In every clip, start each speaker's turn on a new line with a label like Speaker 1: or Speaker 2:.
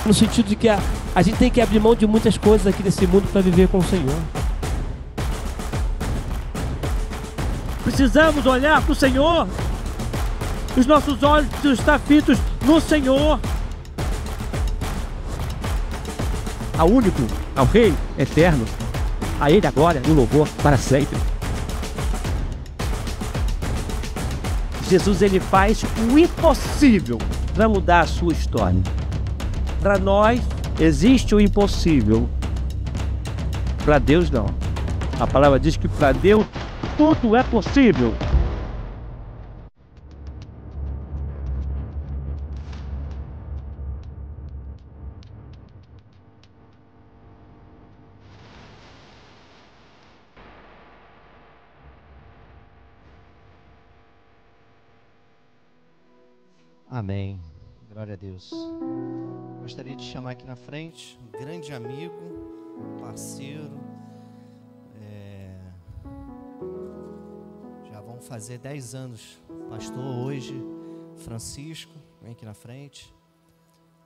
Speaker 1: no sentido de que a gente tem que abrir mão de muitas coisas aqui nesse mundo para viver com o Senhor.
Speaker 2: Precisamos olhar para o Senhor. Os nossos olhos precisam estar fitos no Senhor.
Speaker 3: Ao único, ao Rei eterno, a Ele a glória e o louvor para sempre. Jesus, Ele faz o impossível para mudar a sua história. Para nós, existe o impossível. Para Deus, não. A palavra diz que para Deus, tudo é possível.
Speaker 4: Amém. Glória a Deus. Gostaria de chamar aqui na frente um grande amigo, parceiro. Já vão fazer 10 anos. Pastor hoje, Francisco, vem aqui na frente.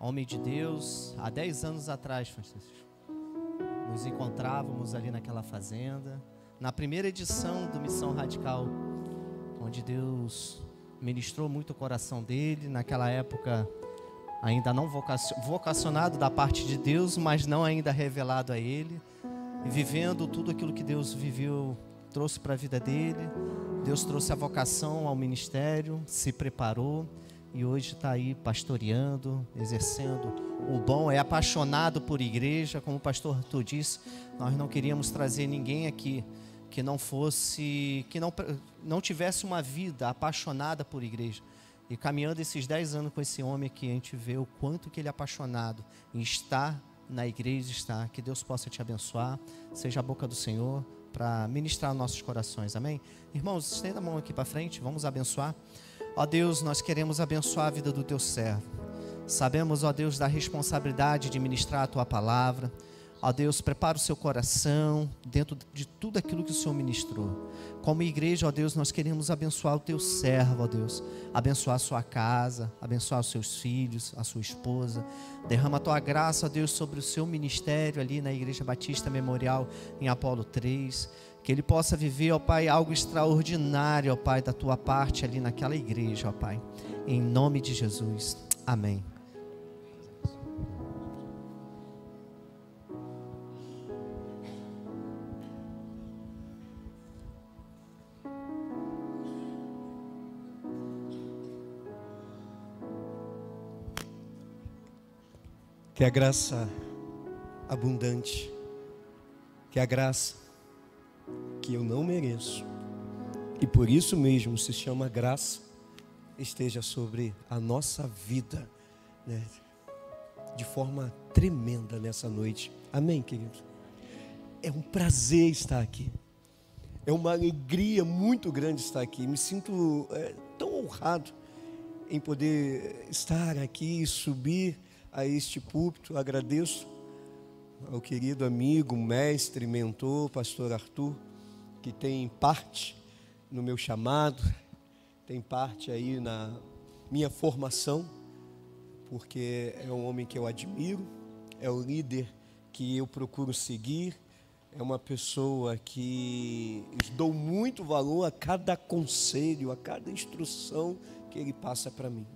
Speaker 4: Homem de Deus. Há 10 anos atrás, Francisco, nos encontrávamos ali naquela fazenda, na primeira edição do Missão Radical, onde Deus ministrou muito o coração dele. Naquela época ainda não vocacionado da parte de Deus, mas não ainda revelado a ele, e vivendo tudo aquilo que Deus viveu, trouxe para a vida dele. Deus trouxe a vocação ao ministério, se preparou e hoje está aí pastoreando, exercendo o bom. É apaixonado por igreja, como o pastor Arthur disse. Nós não queríamos trazer ninguém aqui que não fosse, que não tivesse uma vida apaixonada por igreja. E caminhando esses 10 anos com esse homem aqui, a gente vê o quanto que ele é apaixonado em estar na igreja, estar. Que Deus possa te abençoar, seja a boca do Senhor para ministrar nossos corações, amém? Irmãos, estenda a mão aqui para frente, vamos abençoar. Ó Deus, nós queremos abençoar a vida do teu servo. Sabemos, ó Deus, da responsabilidade de ministrar a tua palavra. Ó Deus, prepara o seu coração dentro de tudo aquilo que o Senhor ministrou. Como igreja, ó Deus, nós queremos abençoar o teu servo, ó Deus. Abençoar a sua casa, abençoar os seus filhos, a sua esposa. Derrama a tua graça, ó Deus, sobre o seu ministério ali na Igreja Batista Memorial em Apolo 3. Que ele possa viver, ó Pai, algo extraordinário, ó Pai, da tua parte ali naquela igreja, ó Pai. Em nome de Jesus. Amém.
Speaker 5: Que a graça abundante, que a graça que eu não mereço, e por isso mesmo se chama graça, esteja sobre a nossa vida, né, de forma tremenda nessa noite. Amém, queridos? É um prazer estar aqui. É uma alegria muito grande estar aqui. Me sinto tão honrado em poder estar aqui e subir a este púlpito. Agradeço ao querido amigo, mestre, mentor, pastor Arthur, que tem parte no meu chamado, tem parte aí na minha formação, porque é um homem que eu admiro, é o líder que eu procuro seguir, é uma pessoa que dou muito valor a cada conselho, a cada instrução que ele passa para mim.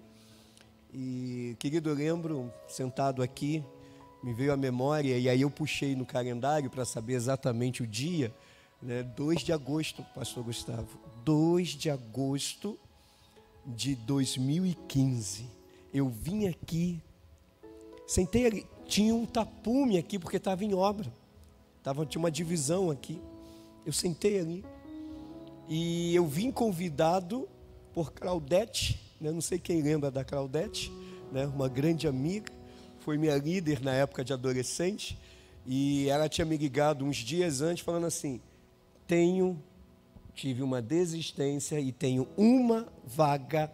Speaker 5: E, querido, eu lembro, sentado aqui, me veio à memória, e aí eu puxei no calendário para saber exatamente o dia, né? 2 de agosto, pastor Gustavo, 2 de agosto de 2015, eu vim aqui, sentei ali, tinha um tapume aqui, porque estava em obra, tinha uma divisão aqui, eu sentei ali, e eu vim convidado por Claudete, não sei quem lembra da Claudete, né? Uma grande amiga, foi minha líder na época de adolescente, e ela tinha me ligado uns dias antes falando assim: tive uma desistência e tenho uma vaga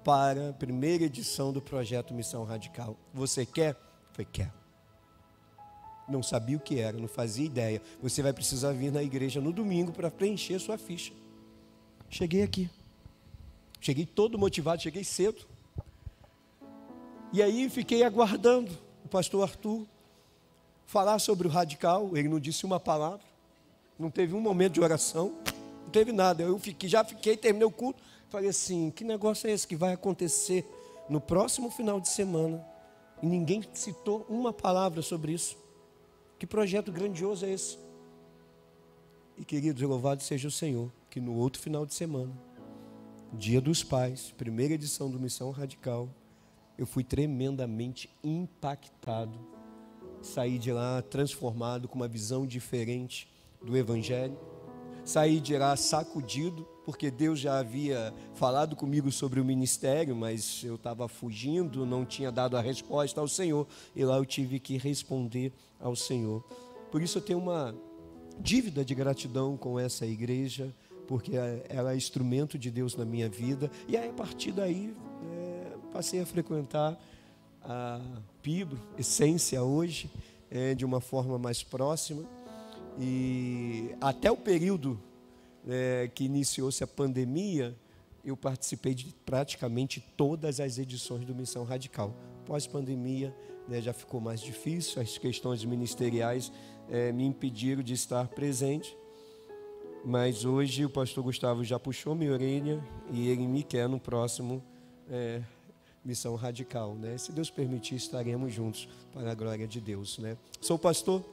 Speaker 5: para a primeira edição do projeto Missão Radical. Você quer? Eu falei, quero. Não sabia o que era, não fazia ideia. Você vai precisar vir na igreja no domingo para preencher sua ficha. Cheguei aqui. Cheguei todo motivado, cheguei cedo. E aí fiquei aguardando. O pastor Arthur falar sobre o radical, ele não disse uma palavra, não teve um momento de oração, não teve nada. Eu já fiquei, terminei o culto, falei assim, que negócio é esse que vai acontecer no próximo final de semana? E ninguém citou uma palavra sobre isso. Que projeto grandioso é esse? E queridos, louvado seja o Senhor, que no outro final de semana, Dia dos Pais, primeira edição do Missão Radical, eu fui tremendamente impactado. Saí de lá transformado, com uma visão diferente do Evangelho. Saí de lá sacudido, porque Deus já havia falado comigo sobre o ministério, mas eu estava fugindo, não tinha dado a resposta ao Senhor. E lá eu tive que responder ao Senhor. Por isso eu tenho uma dívida de gratidão com essa igreja, porque ela é instrumento de Deus na minha vida. E aí, a partir daí, passei a frequentar a Pibro, Essência hoje, de uma forma mais próxima. E até o período que iniciou-se a pandemia, eu participei de praticamente todas as edições do Missão Radical. Pós-pandemia, já ficou mais difícil, as questões ministeriais me impediram de estar presente. Mas hoje o pastor Gustavo já puxou minha orelha e ele me quer no próximo Missão Radical, né? Se Deus permitir, estaremos juntos para a glória de Deus, né? Sou pastor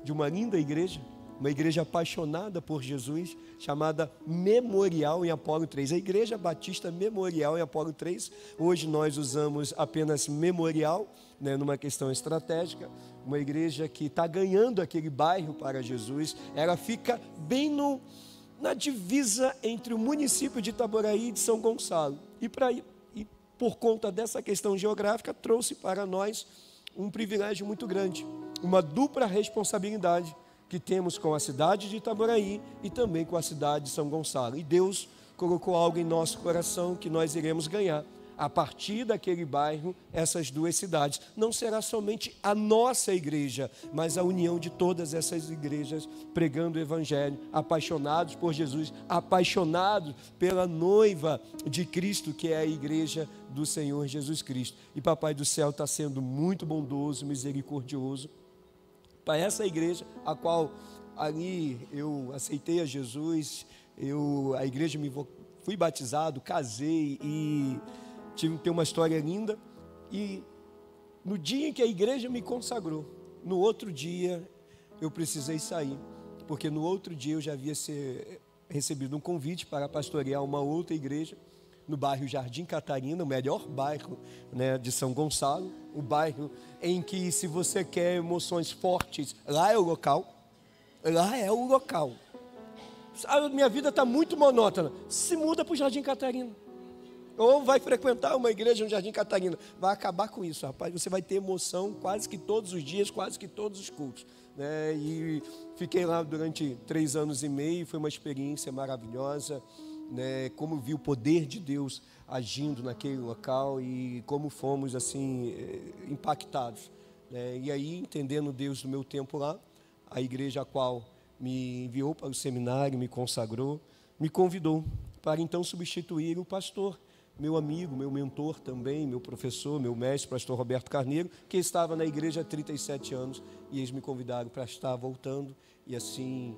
Speaker 5: de uma linda igreja, uma igreja apaixonada por Jesus, chamada Memorial em Apolo 3, a Igreja Batista Memorial em Apolo 3. Hoje nós usamos apenas Memorial, né, numa questão estratégica, uma igreja que está ganhando aquele bairro para Jesus. Ela fica bem na divisa entre o município de Itaboraí e de São Gonçalo. E por conta dessa questão geográfica, trouxe para nós um privilégio muito grande, uma dupla responsabilidade que temos com a cidade de Itaboraí e também com a cidade de São Gonçalo. E Deus colocou algo em nosso coração que nós iremos ganhar. A partir daquele bairro, essas duas cidades. Não será somente a nossa igreja, mas a união de todas essas igrejas pregando o Evangelho, apaixonados por Jesus, apaixonados pela noiva de Cristo, que é a igreja do Senhor Jesus Cristo. E Papai do Céu está sendo muito bondoso, misericordioso para essa igreja, a qual ali eu aceitei a Jesus, a igreja fui batizado, casei e tem uma história linda. E no dia em que a igreja me consagrou, no outro dia eu precisei sair, porque no outro dia eu já havia recebido um convite para pastorear uma outra igreja no bairro Jardim Catarina, o melhor bairro, né, de São Gonçalo, o bairro em que, se você quer emoções fortes, lá é o local. Lá é o local. A minha vida está muito monótona. Se muda para o Jardim Catarina. Ou vai frequentar uma igreja no Jardim Catarina. Vai acabar com isso, rapaz. Você vai ter emoção quase que todos os dias, quase que todos os cultos, né? E fiquei lá durante 3 anos e meio. Foi uma experiência maravilhosa, né? Como vi o poder de Deus agindo naquele local e como fomos assim impactados, né? E aí, entendendo Deus no meu tempo lá, a igreja a qual me enviou para o seminário, me consagrou, me convidou para então substituir o pastor, meu amigo, meu mentor também, meu professor, meu mestre, pastor Roberto Carneiro, que estava na igreja há 37 anos, e eles me convidaram para estar voltando, e assim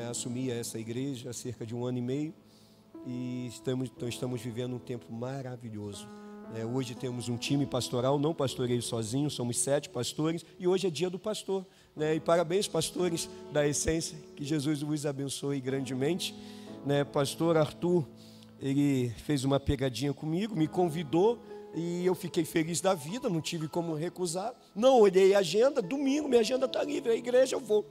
Speaker 5: assumi essa igreja há cerca de 1 ano e meio, e estamos vivendo um tempo maravilhoso. Hoje temos um time pastoral, não pastoreio sozinho, somos 7 pastores, e hoje é dia do pastor, né? E parabéns, pastores da Essência, que Jesus vos abençoe grandemente, né? Pastor Arthur, ele fez uma pegadinha comigo, me convidou, e eu fiquei feliz da vida, não tive como recusar, não olhei a agenda, domingo minha agenda está livre, a igreja eu vou.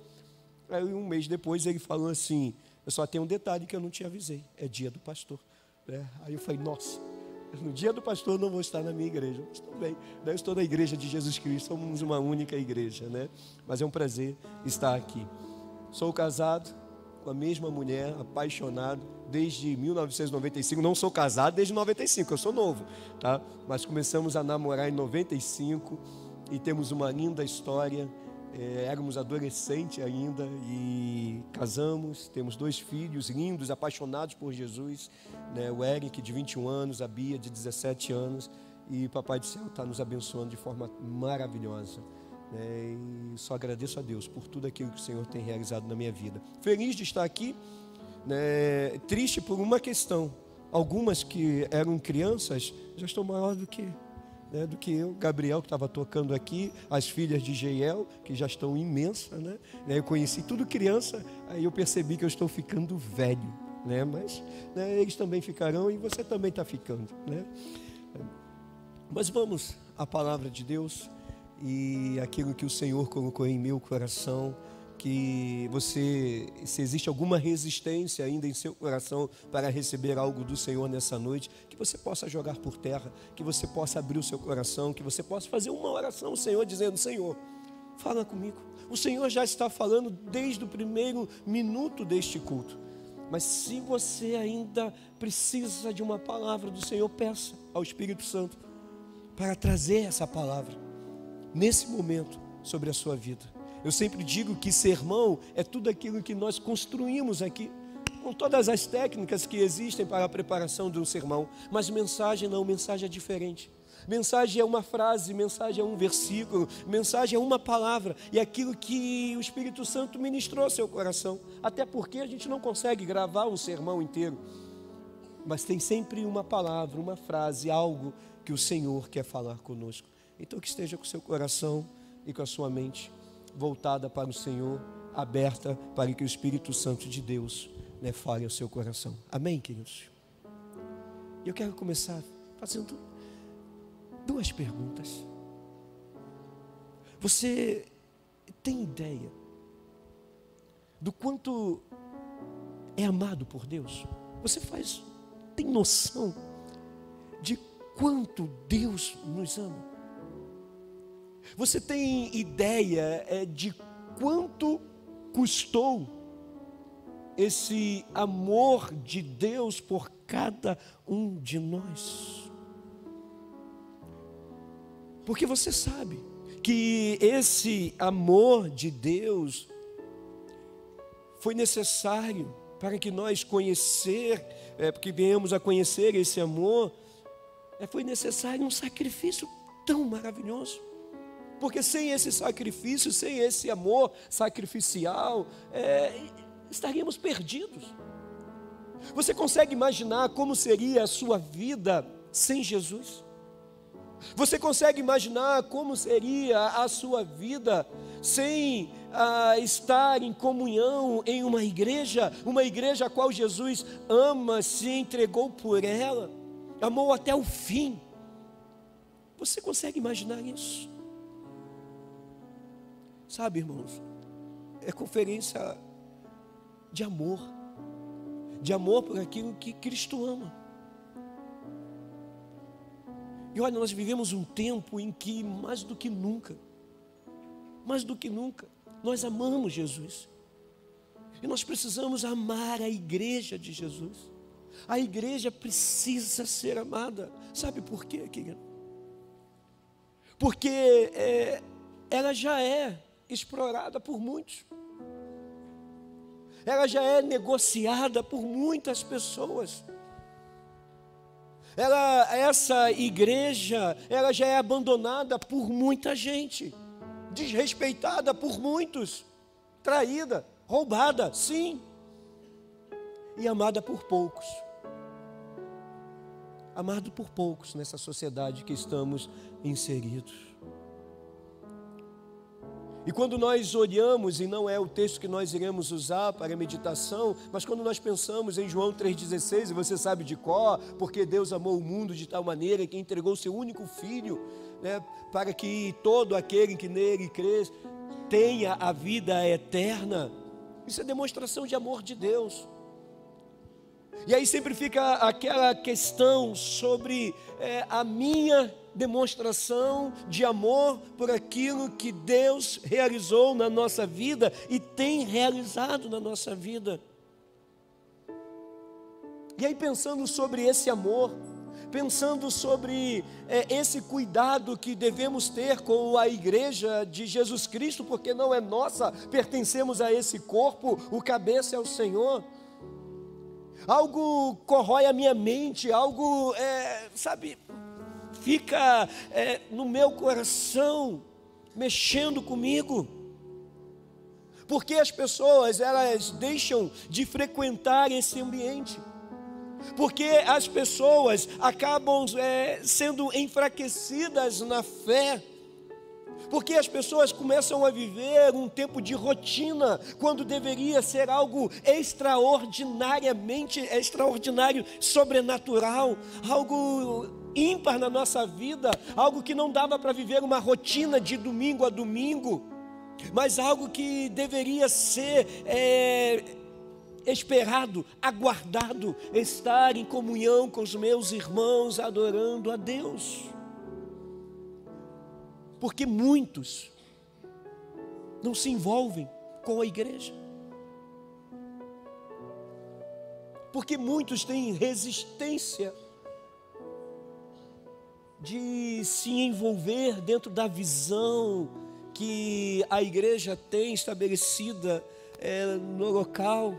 Speaker 5: Aí 1 mês depois ele falou assim, eu só tenho um detalhe que eu não te avisei, é dia do pastor, né? Aí eu falei, nossa, no dia do pastor eu não vou estar na minha igreja, mas tudo bem, eu estou na igreja de Jesus Cristo, somos uma única igreja, né? Mas é um prazer estar aqui. Sou casado com a mesma mulher, apaixonado desde 1995, não sou casado desde 95, eu sou novo, tá? Mas começamos a namorar em 95 e temos uma linda história. Éramos adolescentes ainda e casamos, temos 2 filhos lindos, apaixonados por Jesus, né? O Eric de 21 anos, a Bia de 17 anos, e Papai do Céu está nos abençoando de forma maravilhosa. E só agradeço a Deus por tudo aquilo que o Senhor tem realizado na minha vida. Feliz de estar aqui, triste por uma questão. Algumas que eram crianças já estão maiores do que eu. Gabriel, que estava tocando aqui, as filhas de Jeiel, que já estão imensas, né? Eu conheci tudo criança, aí eu percebi que eu estou ficando velho, né? Mas eles também ficarão e você também está ficando, né? Mas vamos à palavra de Deus e aquilo que o Senhor colocou em meu coração, que se existe alguma resistência ainda em seu coração para receber algo do Senhor nessa noite, que você possa jogar por terra, que você possa abrir o seu coração, que você possa fazer uma oração ao Senhor, dizendo: Senhor, fala comigo. O Senhor já está falando desde o primeiro minuto deste culto. Mas se você ainda precisa de uma palavra do Senhor, peça ao Espírito Santo para trazer essa palavra nesse momento sobre a sua vida. Eu sempre digo que sermão é tudo aquilo que nós construímos aqui, com todas as técnicas que existem para a preparação de um sermão. Mas mensagem não, mensagem é diferente. Mensagem é uma frase, mensagem é um versículo, mensagem é uma palavra. E é aquilo que o Espírito Santo ministrou ao seu coração. Até porque a gente não consegue gravar um sermão inteiro. Mas tem sempre uma palavra, uma frase, algo que o Senhor quer falar conosco. Então que esteja com o seu coração e com a sua mente voltada para o Senhor, aberta para que o Espírito Santo de Deus fale ao seu coração. Amém, queridos? Eu quero começar fazendo 2 perguntas. Você tem ideia do quanto é amado por Deus? Você tem noção de quanto Deus nos ama? Você tem ideia de quanto custou esse amor de Deus por cada um de nós? Porque você sabe que esse amor de Deus foi necessário para que nós porque venhamos a conhecer esse amor, foi necessário um sacrifício tão maravilhoso. Porque sem esse sacrifício, sem esse amor sacrificial, estaríamos perdidos. Você consegue imaginar como seria a sua vida sem Jesus? Você consegue imaginar como seria a sua vida sem estar em comunhão em uma igreja a qual Jesus ama, se entregou por ela, amou até o fim? Você consegue imaginar isso? Sabe, irmãos, é conferência de amor por aquilo que Cristo ama. E olha, nós vivemos um tempo em que mais do que nunca, nós amamos Jesus. E nós precisamos amar a igreja de Jesus. A igreja precisa ser amada. Sabe por quê, querido? Porque ela já é explorada por muitos. Ela já é negociada por muitas pessoas. Essa igreja, ela já é abandonada por muita gente, desrespeitada por muitos, traída, roubada, sim, e amada por poucos. Amado por poucos nessa sociedade que estamos inseridos. E quando nós olhamos, e não é o texto que nós iremos usar para a meditação, mas quando nós pensamos em João 3,16, e você sabe de cor, porque Deus amou o mundo de tal maneira que entregou o seu único Filho, para que todo aquele que nele crê tenha a vida eterna. Isso é demonstração de amor de Deus. E aí sempre fica aquela questão sobre a minha demonstração de amor por aquilo que Deus realizou na nossa vida e tem realizado na nossa vida. E aí pensando sobre esse amor, pensando sobre esse cuidado que devemos ter com a igreja de Jesus Cristo, porque não é nossa, pertencemos a esse corpo, o cabeça é o Senhor. Algo corrói a minha mente, algo, fica no meu coração, mexendo comigo. Porque as pessoas, elas deixam de frequentar esse ambiente. Porque as pessoas acabam sendo enfraquecidas na fé. Porque as pessoas começam a viver um tempo de rotina, quando deveria ser algo extraordinário, sobrenatural, algo ímpar na nossa vida, algo que não dava para viver uma rotina de domingo a domingo, mas algo que deveria ser esperado, aguardado, estar em comunhão com os meus irmãos, adorando a Deus. Porque muitos não se envolvem com a igreja. Porque muitos têm resistência de se envolver dentro da visão que a igreja tem estabelecida no local.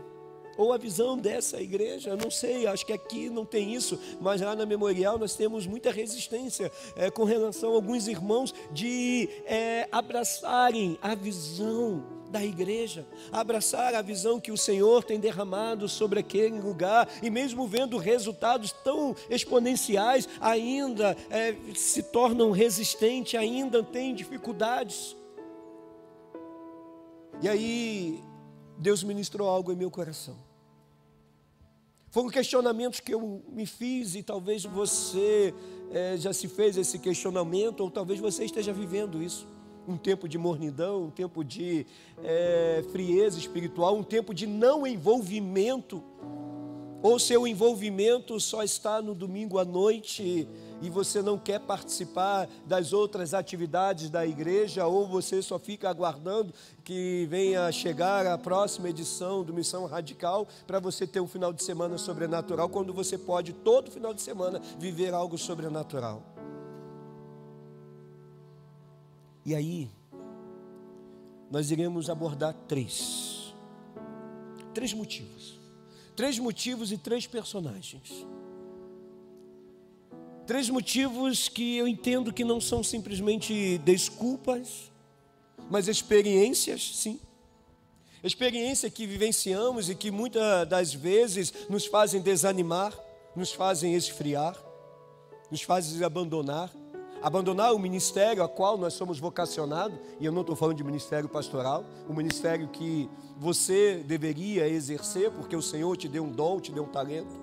Speaker 5: Ou a visão dessa igreja, eu não sei, acho que aqui não tem isso, mas lá na Memorial nós temos muita resistência com relação a alguns irmãos de abraçarem a visão da igreja, abraçar a visão que o Senhor tem derramado sobre aquele lugar, e mesmo vendo resultados tão exponenciais, ainda se tornam resistentes, ainda têm dificuldades. E aí Deus ministrou algo em meu coração. Foram questionamentos que eu me fiz, e talvez você já se fez esse questionamento, ou talvez você esteja vivendo isso. Um tempo de mornidão, um tempo de frieza espiritual, um tempo de não envolvimento. Ou seu envolvimento só está no domingo à noite e você não quer participar das outras atividades da igreja, ou você só fica aguardando que venha chegar a próxima edição do Missão Radical para você ter um final de semana sobrenatural, quando você pode todo final de semana viver algo sobrenatural. E aí, nós iremos abordar três motivos. 3 motivos e 3 personagens. 3 motivos que eu entendo que não são simplesmente desculpas, mas experiências, sim. Experiência que vivenciamos e que muitas das vezes nos fazem desanimar, nos fazem esfriar, nos fazem abandonar o ministério a qual nós somos vocacionados. E eu não estou falando de ministério pastoral, o ministério que você deveria exercer, porque o Senhor te deu um dom, te deu um talento.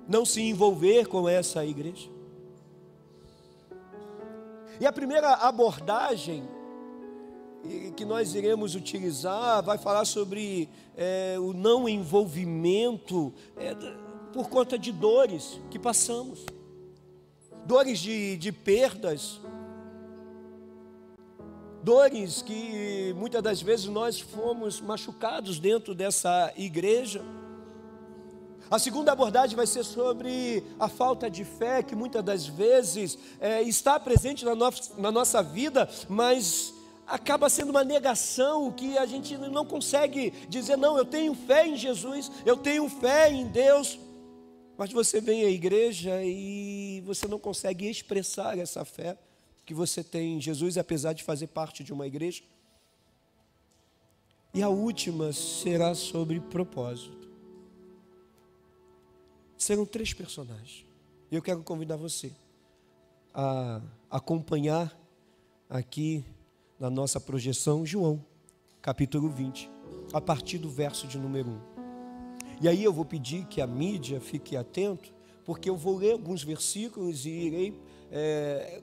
Speaker 5: Não se envolver com essa igreja. E a primeira abordagem que nós iremos utilizar vai falar sobre o não envolvimento por conta de dores que passamos. Dores de perdas, dores que muitas das vezes nós fomos machucados dentro dessa igreja. A segunda abordagem vai ser sobre a falta de fé que muitas das vezes está presente na nossa vida, mas acaba sendo uma negação, que a gente não consegue dizer: não, eu tenho fé em Jesus, eu tenho fé em Deus. Mas você vem à igreja e você não consegue expressar essa fé que você tem em Jesus, apesar de fazer parte de uma igreja. E a última será sobre propósito. Serão 3 personagens. E eu quero convidar você a acompanhar aqui na nossa projeção João, capítulo 20, a partir do verso de número 1. E aí eu vou pedir que a mídia fique atento, porque eu vou ler alguns versículos e irei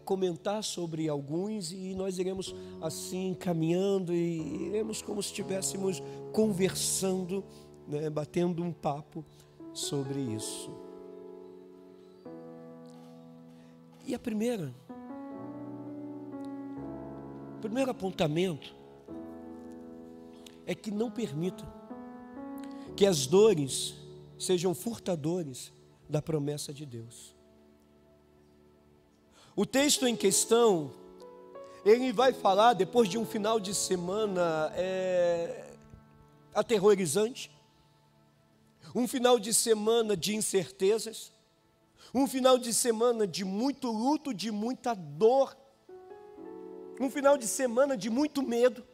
Speaker 5: comentar sobre alguns, e nós iremos assim caminhando e iremos como se estivéssemos conversando, né, batendo um papo sobre isso. E o primeiro apontamento é que não permita que as dores sejam furtadores da promessa de Deus. O texto em questão, ele vai falar depois de um final de semana aterrorizante, um final de semana de incertezas, Um final de semana de muito luto, de muita dor. Um final de semana de muito medo.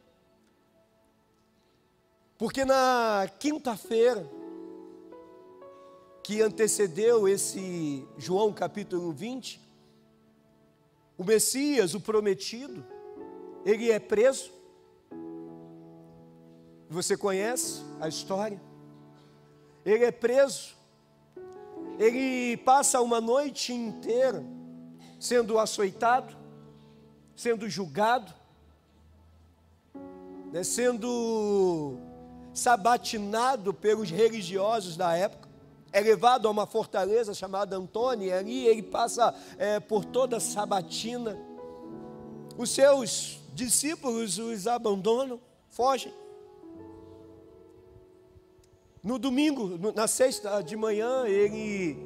Speaker 5: Porque na quinta-feira, que antecedeu esse João capítulo 20, o Messias, o prometido, ele é preso. Você conhece a história? Ele é preso. Ele passa uma noite inteira sendo açoitado, sendo julgado, sendo sabatinado pelos religiosos da época. É levado a uma fortaleza chamada Antônia, e ali ele passa por toda a sabatina. Os seus discípulos os abandonam, fogem. No domingo, na sexta de manhã, ele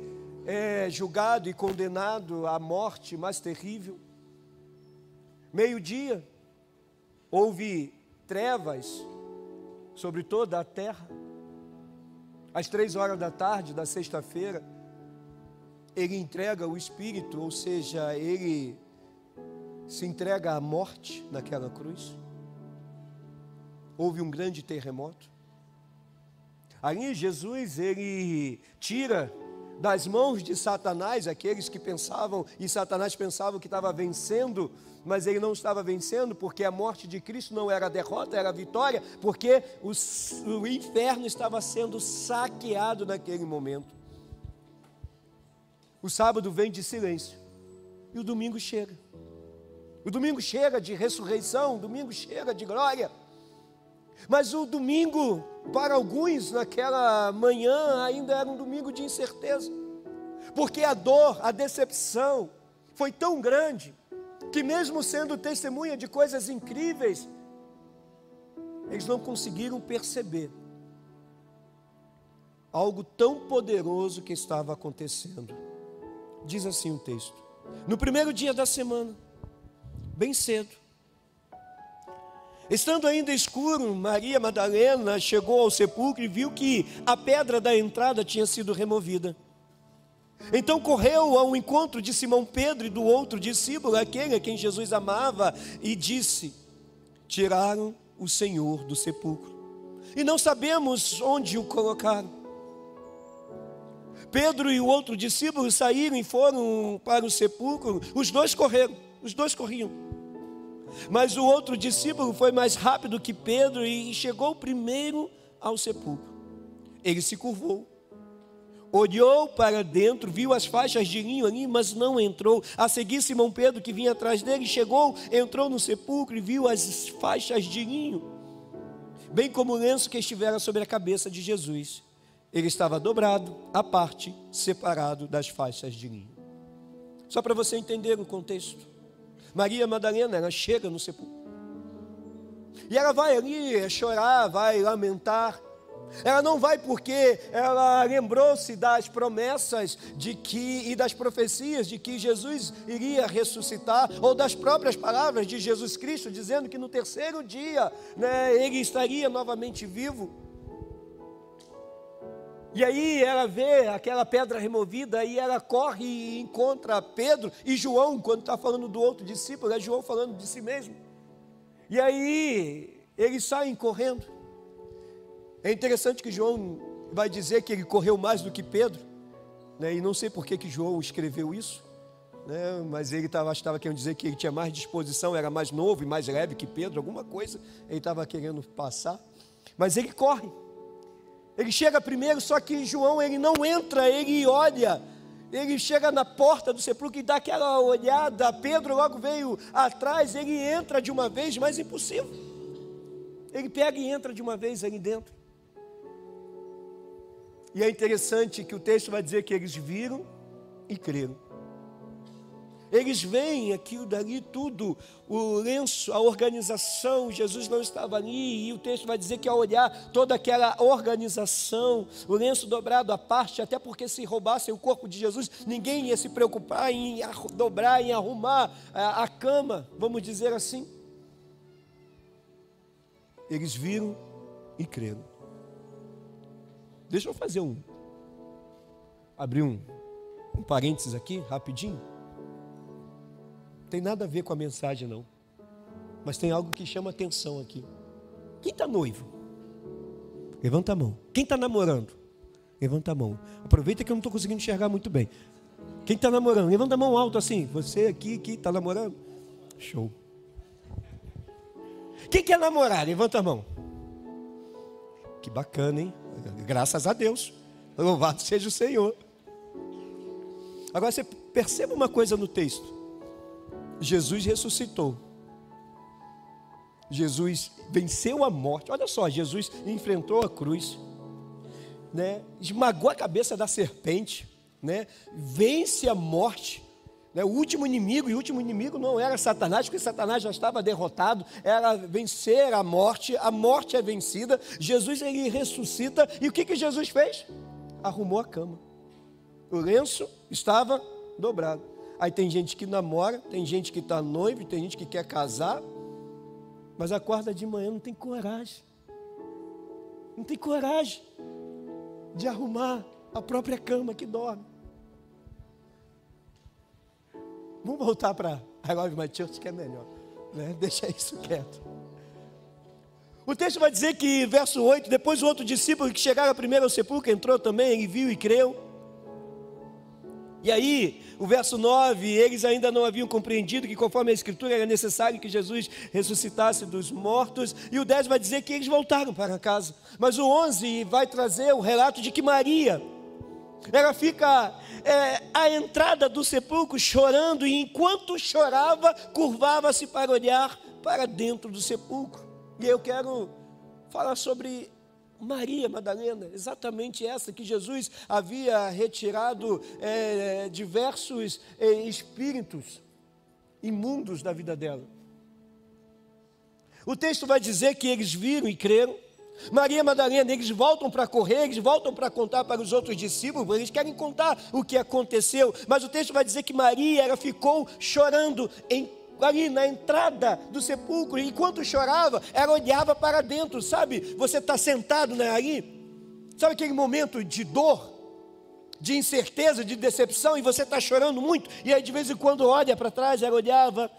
Speaker 5: é julgado e condenado à morte mais terrível. Meio-dia, houve trevas sobre toda a terra. Às 3 horas da tarde da sexta-feira, ele entrega o Espírito, ou seja, ele se entrega à morte naquela cruz. Houve um grande terremoto. Ali Jesus, ele tira das mãos de Satanás aqueles que pensavam, e Satanás pensava que estava vencendo, mas ele não estava vencendo, porque a morte de Cristo não era a derrota, era a vitória, porque o inferno estava sendo saqueado naquele momento. O sábado vem de silêncio, e o domingo chega. O domingo chega de ressurreição, o domingo chega de glória. Mas o domingo, para alguns, naquela manhã, ainda era um domingo de incerteza. Porque a dor, a decepção, foi tão grande, que mesmo sendo testemunha de coisas incríveis, eles não conseguiram perceber algo tão poderoso que estava acontecendo. Diz assim o texto: no primeiro dia da semana, bem cedo, estando ainda escuro, Maria Madalena chegou ao sepulcro e viu que a pedra da entrada tinha sido removida. Então correu ao encontro de Simão Pedro e do outro discípulo, aquele a quem Jesus amava, e disse: tiraram o Senhor do sepulcro, e não sabemos onde o colocaram. Pedro e o outro discípulo saíram e foram para o sepulcro. Os dois corriam. Mas o outro discípulo foi mais rápido que Pedro e chegou primeiro ao sepulcro. Ele se curvou, olhou para dentro, viu as faixas de linho ali, mas não entrou. A seguir, Simão Pedro, que vinha atrás dele, chegou, entrou no sepulcro e viu as faixas de linho, bem como o lenço que estivera sobre a cabeça de Jesus. Ele estava dobrado, à parte, separado das faixas de linho. Só para você entender o contexto. Maria Madalena, ela chega no sepulcro. E ela vai ali chorar, vai lamentar. Ela não vai porque ela lembrou-se das promessas e das profecias de que Jesus iria ressuscitar, ou das próprias palavras de Jesus Cristo, dizendo que no terceiro dia, ele estaria novamente vivo. E aí ela vê aquela pedra removida, e ela corre e encontra Pedro e João, quando está falando do outro discípulo, é João falando de si mesmo. E aí eles saem correndo. É interessante que João vai dizer que ele correu mais do que Pedro, e não sei por que João escreveu isso, mas ele estava querendo dizer que ele tinha mais disposição, era mais novo e mais leve que Pedro, alguma coisa ele estava querendo passar. Mas ele corre. Ele chega primeiro, só que João, ele não entra, ele olha, ele chega na porta do sepulcro e dá aquela olhada. Pedro logo veio atrás, ele entra de uma vez, mas impossível. Ele pega e entra de uma vez ali dentro. E é interessante que o texto vai dizer que eles viram e creram. Eles veem aquilo dali tudo, o lenço, a organização. Jesus não estava ali, e o texto vai dizer que ao olhar toda aquela organização, o lenço dobrado à parte, até porque se roubassem o corpo de Jesus, ninguém ia se preocupar em dobrar, em arrumar a cama, vamos dizer assim. Eles viram e creram. Deixa eu fazer abrir um Um parênteses aqui, rapidinho. Tem nada a ver com a mensagem, não. Mas tem algo que chama atenção aqui. Quem está noivo? Levanta a mão. Quem está namorando? Levanta a mão. Aproveita que eu não estou conseguindo enxergar muito bem. Quem está namorando? Levanta a mão alto assim. Você aqui que está namorando? Show. Quem quer namorar? Levanta a mão. Que bacana, hein? Graças a Deus. Louvado seja o Senhor. Agora você perceba uma coisa no texto. Jesus ressuscitou. Jesus venceu a morte. Olha só, Jesus enfrentou a cruz, né? Esmagou a cabeça da serpente, né? Vence a morte, né? O último inimigo, e o último inimigo não era Satanás, porque Satanás já estava derrotado, era vencer a morte é vencida. Jesus, ele ressuscita, e o que Jesus fez? Arrumou a cama. O lenço estava dobrado. Aí tem gente que namora, tem gente que está noivo, tem gente que quer casar, mas acorda de manhã, não tem coragem. Não tem coragem de arrumar a própria cama que dorme. Vamos voltar para I Love My Church, que é melhor, né? Deixa isso quieto. O texto vai dizer que, verso 8, depois o outro discípulo que chegara primeiro ao sepulcro entrou também, ele viu e creu. E aí, o verso 9, eles ainda não haviam compreendido que conforme a Escritura era necessário que Jesus ressuscitasse dos mortos. E o 10 vai dizer que eles voltaram para casa. Mas o 11 vai trazer o relato de que Maria, ela fica à entrada do sepulcro chorando, e enquanto chorava, curvava-se para olhar para dentro do sepulcro. E eu quero falar sobre Maria Madalena, exatamente essa que Jesus havia retirado diversos espíritos imundos da vida dela. O texto vai dizer que eles viram e creram. Maria Madalena, eles voltam para correr, eles voltam para contar para os outros discípulos, eles querem contar o que aconteceu, mas o texto vai dizer que Maria, ela ficou chorando ali na entrada do sepulcro, e enquanto chorava, ela olhava para dentro, sabe? Você está sentado, né, ali, sabe aquele momento de dor, de incerteza, de decepção, e você está chorando muito, e aí de vez em quando olha para trás, ela olhava.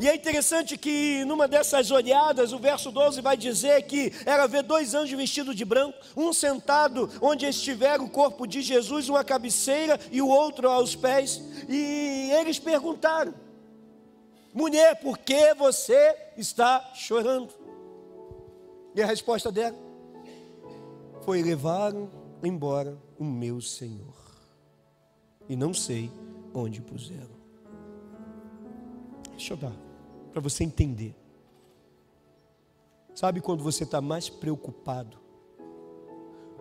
Speaker 5: E é interessante que numa dessas olhadas, o verso 12 vai dizer que ela vê dois anjos vestidos de branco, um sentado onde estivera o corpo de Jesus, uma cabeceira, e o outro aos pés, e eles perguntaram: mulher, por que você está chorando? E a resposta dela foi: levaram embora o meu Senhor, e não sei onde puseram. Deixa eu dar para você entender. Sabe quando você está mais preocupado?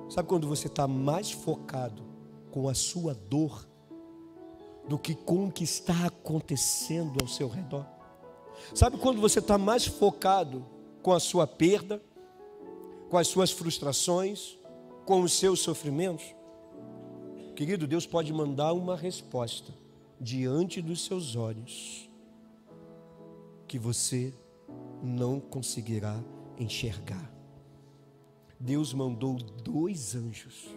Speaker 5: Sabe quando você está mais focado com a sua dor do que com o que está acontecendo ao seu redor? Sabe quando você está mais focado com a sua perda, com as suas frustrações, com os seus sofrimentos? Querido, Deus pode mandar uma resposta diante dos seus olhos que você não conseguirá enxergar. Deus mandou dois anjos.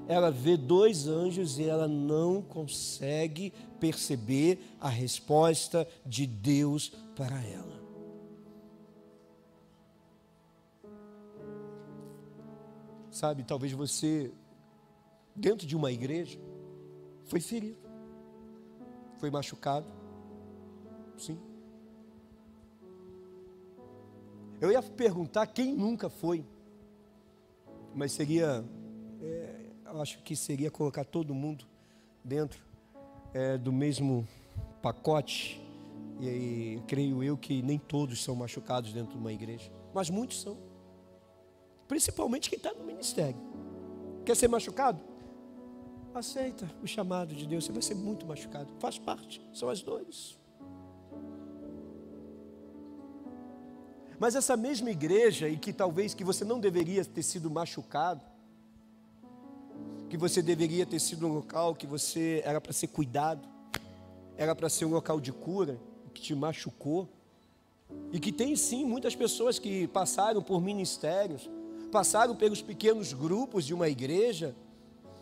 Speaker 5: Ela vê dois anjos e ela não consegue perceber a resposta de Deus para ela. Sabe, talvez você, dentro de uma igreja, foi ferido, foi machucado. Sim. Eu ia perguntar quem nunca foi, mas seria, eu acho que seria colocar todo mundo dentro do mesmo pacote, e aí, creio eu que nem todos são machucados dentro de uma igreja, mas muitos são, principalmente quem está no ministério. Quer ser machucado? Aceita o chamado de Deus, você vai ser muito machucado, faz parte, são as dores. Mas essa mesma igreja, e que talvez que você não deveria ter sido machucado, que você deveria ter sido um local que você era para ser cuidado, era para ser um local de cura, que te machucou, e que tem sim muitas pessoas que passaram por ministérios, passaram pelos pequenos grupos de uma igreja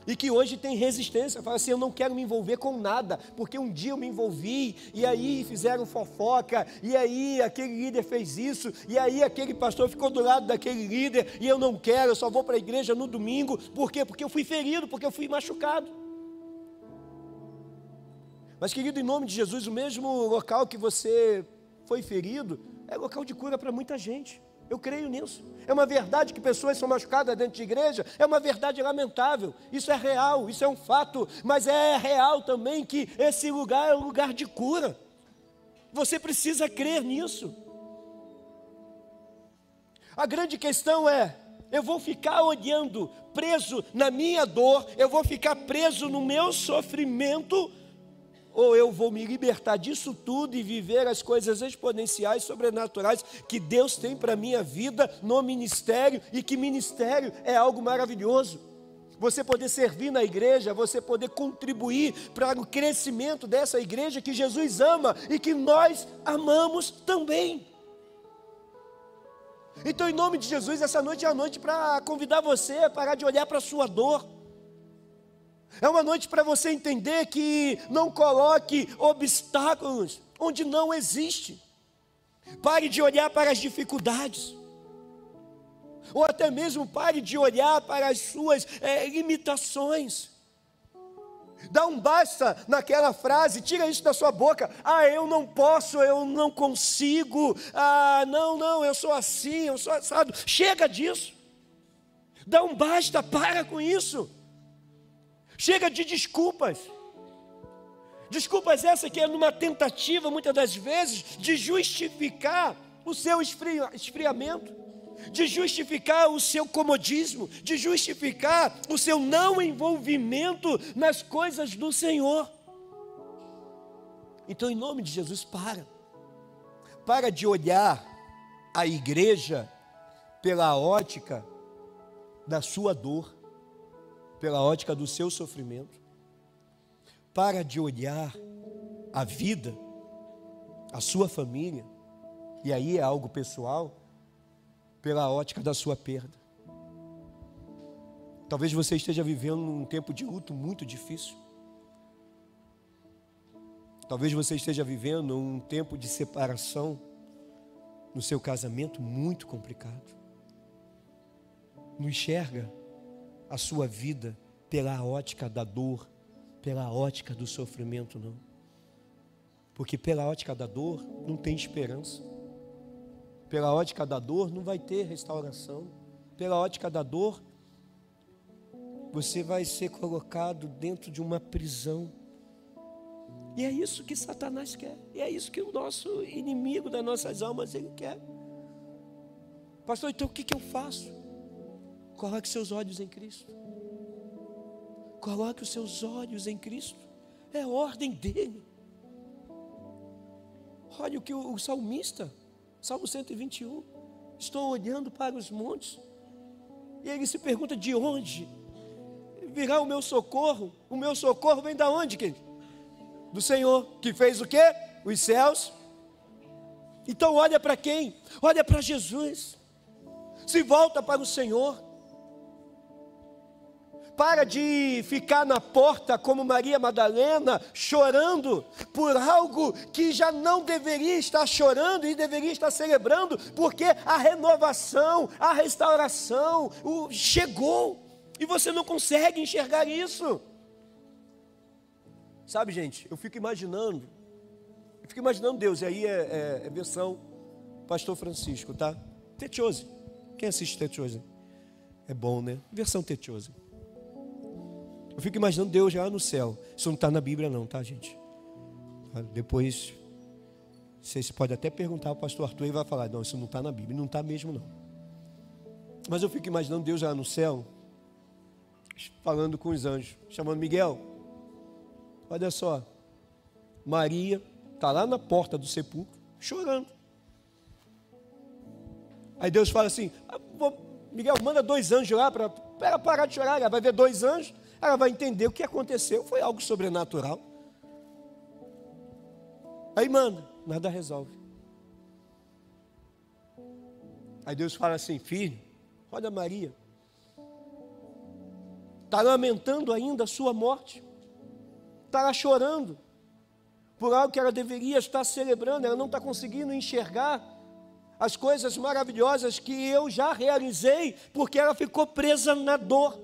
Speaker 5: e que hoje tem resistência, fala assim, eu não quero me envolver com nada, porque um dia eu me envolvi, e aí fizeram fofoca, e aí aquele líder fez isso, e aí aquele pastor ficou do lado daquele líder, e eu não quero, eu só vou para a igreja no domingo. Por quê? Porque eu fui ferido, porque eu fui machucado. Mas, querido, em nome de Jesus, o mesmo local que você foi ferido é local de cura para muita gente. Eu creio nisso. É uma verdade que pessoas são machucadas dentro de igreja, é uma verdade lamentável. Isso é real, isso é um fato, mas é real também que esse lugar é um lugar de cura. Você precisa crer nisso. A grande questão é, eu vou ficar olhando, preso na minha dor, eu vou ficar preso no meu sofrimento, ou eu vou me libertar disso tudo e viver as coisas exponenciais, sobrenaturais que Deus tem para a minha vida no ministério, e que ministério é algo maravilhoso. Você poder servir na igreja, você poder contribuir para o crescimento dessa igreja que Jesus ama e que nós amamos também. Então, em nome de Jesus, essa noite é a noite para convidar você a parar de olhar para a sua dor. É uma noite para você entender que não coloque obstáculos onde não existe. Pare de olhar para as dificuldades. Ou até mesmo pare de olhar para as suas limitações. Dá um basta naquela frase, tira isso da sua boca. Ah, eu não posso, eu não consigo. Ah, não, eu sou assim, eu sou assado. Chega disso. Dá um basta, para com isso. Chega de desculpas. Desculpas essa que é numa tentativa, muitas das vezes, de justificar o seu esfriamento, de justificar o seu comodismo, de justificar o seu não envolvimento nas coisas do Senhor. Então, em nome de Jesus, para de olhar a igreja pela ótica da sua dor, pela ótica do seu sofrimento. Para de olhar a vida, a sua família, e aí é algo pessoal, pela ótica da sua perda. Talvez você esteja vivendo um tempo de luto muito difícil. Talvez você esteja vivendo um tempo de separação no seu casamento muito complicado. Não enxerga a sua vida pela ótica da dor, pela ótica do sofrimento, não. Porque pela ótica da dor não tem esperança. Pela ótica da dor não vai ter restauração. Pela ótica da dor, você vai ser colocado dentro de uma prisão. E é isso que Satanás quer. E é isso que o nosso inimigo das nossas almas, ele quer. Pastor, então o que eu faço? Coloque seus olhos em Cristo. Coloque os seus olhos em Cristo. É a ordem dele. Olha o que o salmista, Salmo 121, estou olhando para os montes, e ele se pergunta: de onde virá o meu socorro? O meu socorro vem da onde, querido? Do Senhor, que fez o quê? Os céus. Então olha para quem? Olha para Jesus. Se volta para o Senhor. Para de ficar na porta como Maria Madalena, chorando por algo que já não deveria estar chorando e deveria estar celebrando, porque a renovação, a restauração chegou, e você não consegue enxergar isso. Sabe, gente, eu fico imaginando Deus, e aí é versão Pastor Francisco, tá? Tetiose, quem assiste Tetiose? É bom, né? Versão Tetiose. Eu fico imaginando Deus já no céu. Isso não está na Bíblia não, tá, gente? Depois, vocês podem até perguntar ao pastor Arthur, e vai falar: não, isso não está na Bíblia. Não está mesmo não. Mas eu fico imaginando Deus já no céu, falando com os anjos, chamando: Miguel, olha só, Maria está lá na porta do sepulcro, chorando. Aí Deus fala assim: Miguel, manda 2 anjos lá para ela parar de chorar. Ela vai ver 2 anjos, ela vai entender o que aconteceu, foi algo sobrenatural. Aí manda, nada resolve. Aí Deus fala assim: filho, Olha Maria. Está lamentando ainda a sua morte. Está lá chorando por algo que ela deveria estar celebrando. Ela não está conseguindo enxergar as coisas maravilhosas que eu já realizei, porque ela ficou presa na dor.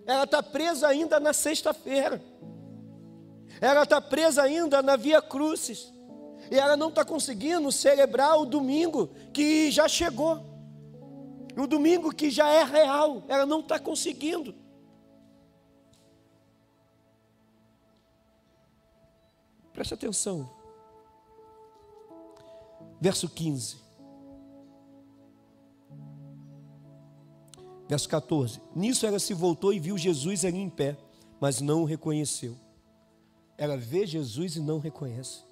Speaker 5: Ela está presa ainda na sexta-feira. Ela está presa ainda na Via Crucis. E ela não está conseguindo celebrar o domingo que já chegou. O domingo que já é real. Ela não está conseguindo. Preste atenção. Verso 15. Verso 14. Nisso ela se voltou e viu Jesus ali em pé, mas não o reconheceu. Ela vê Jesus e não reconhece.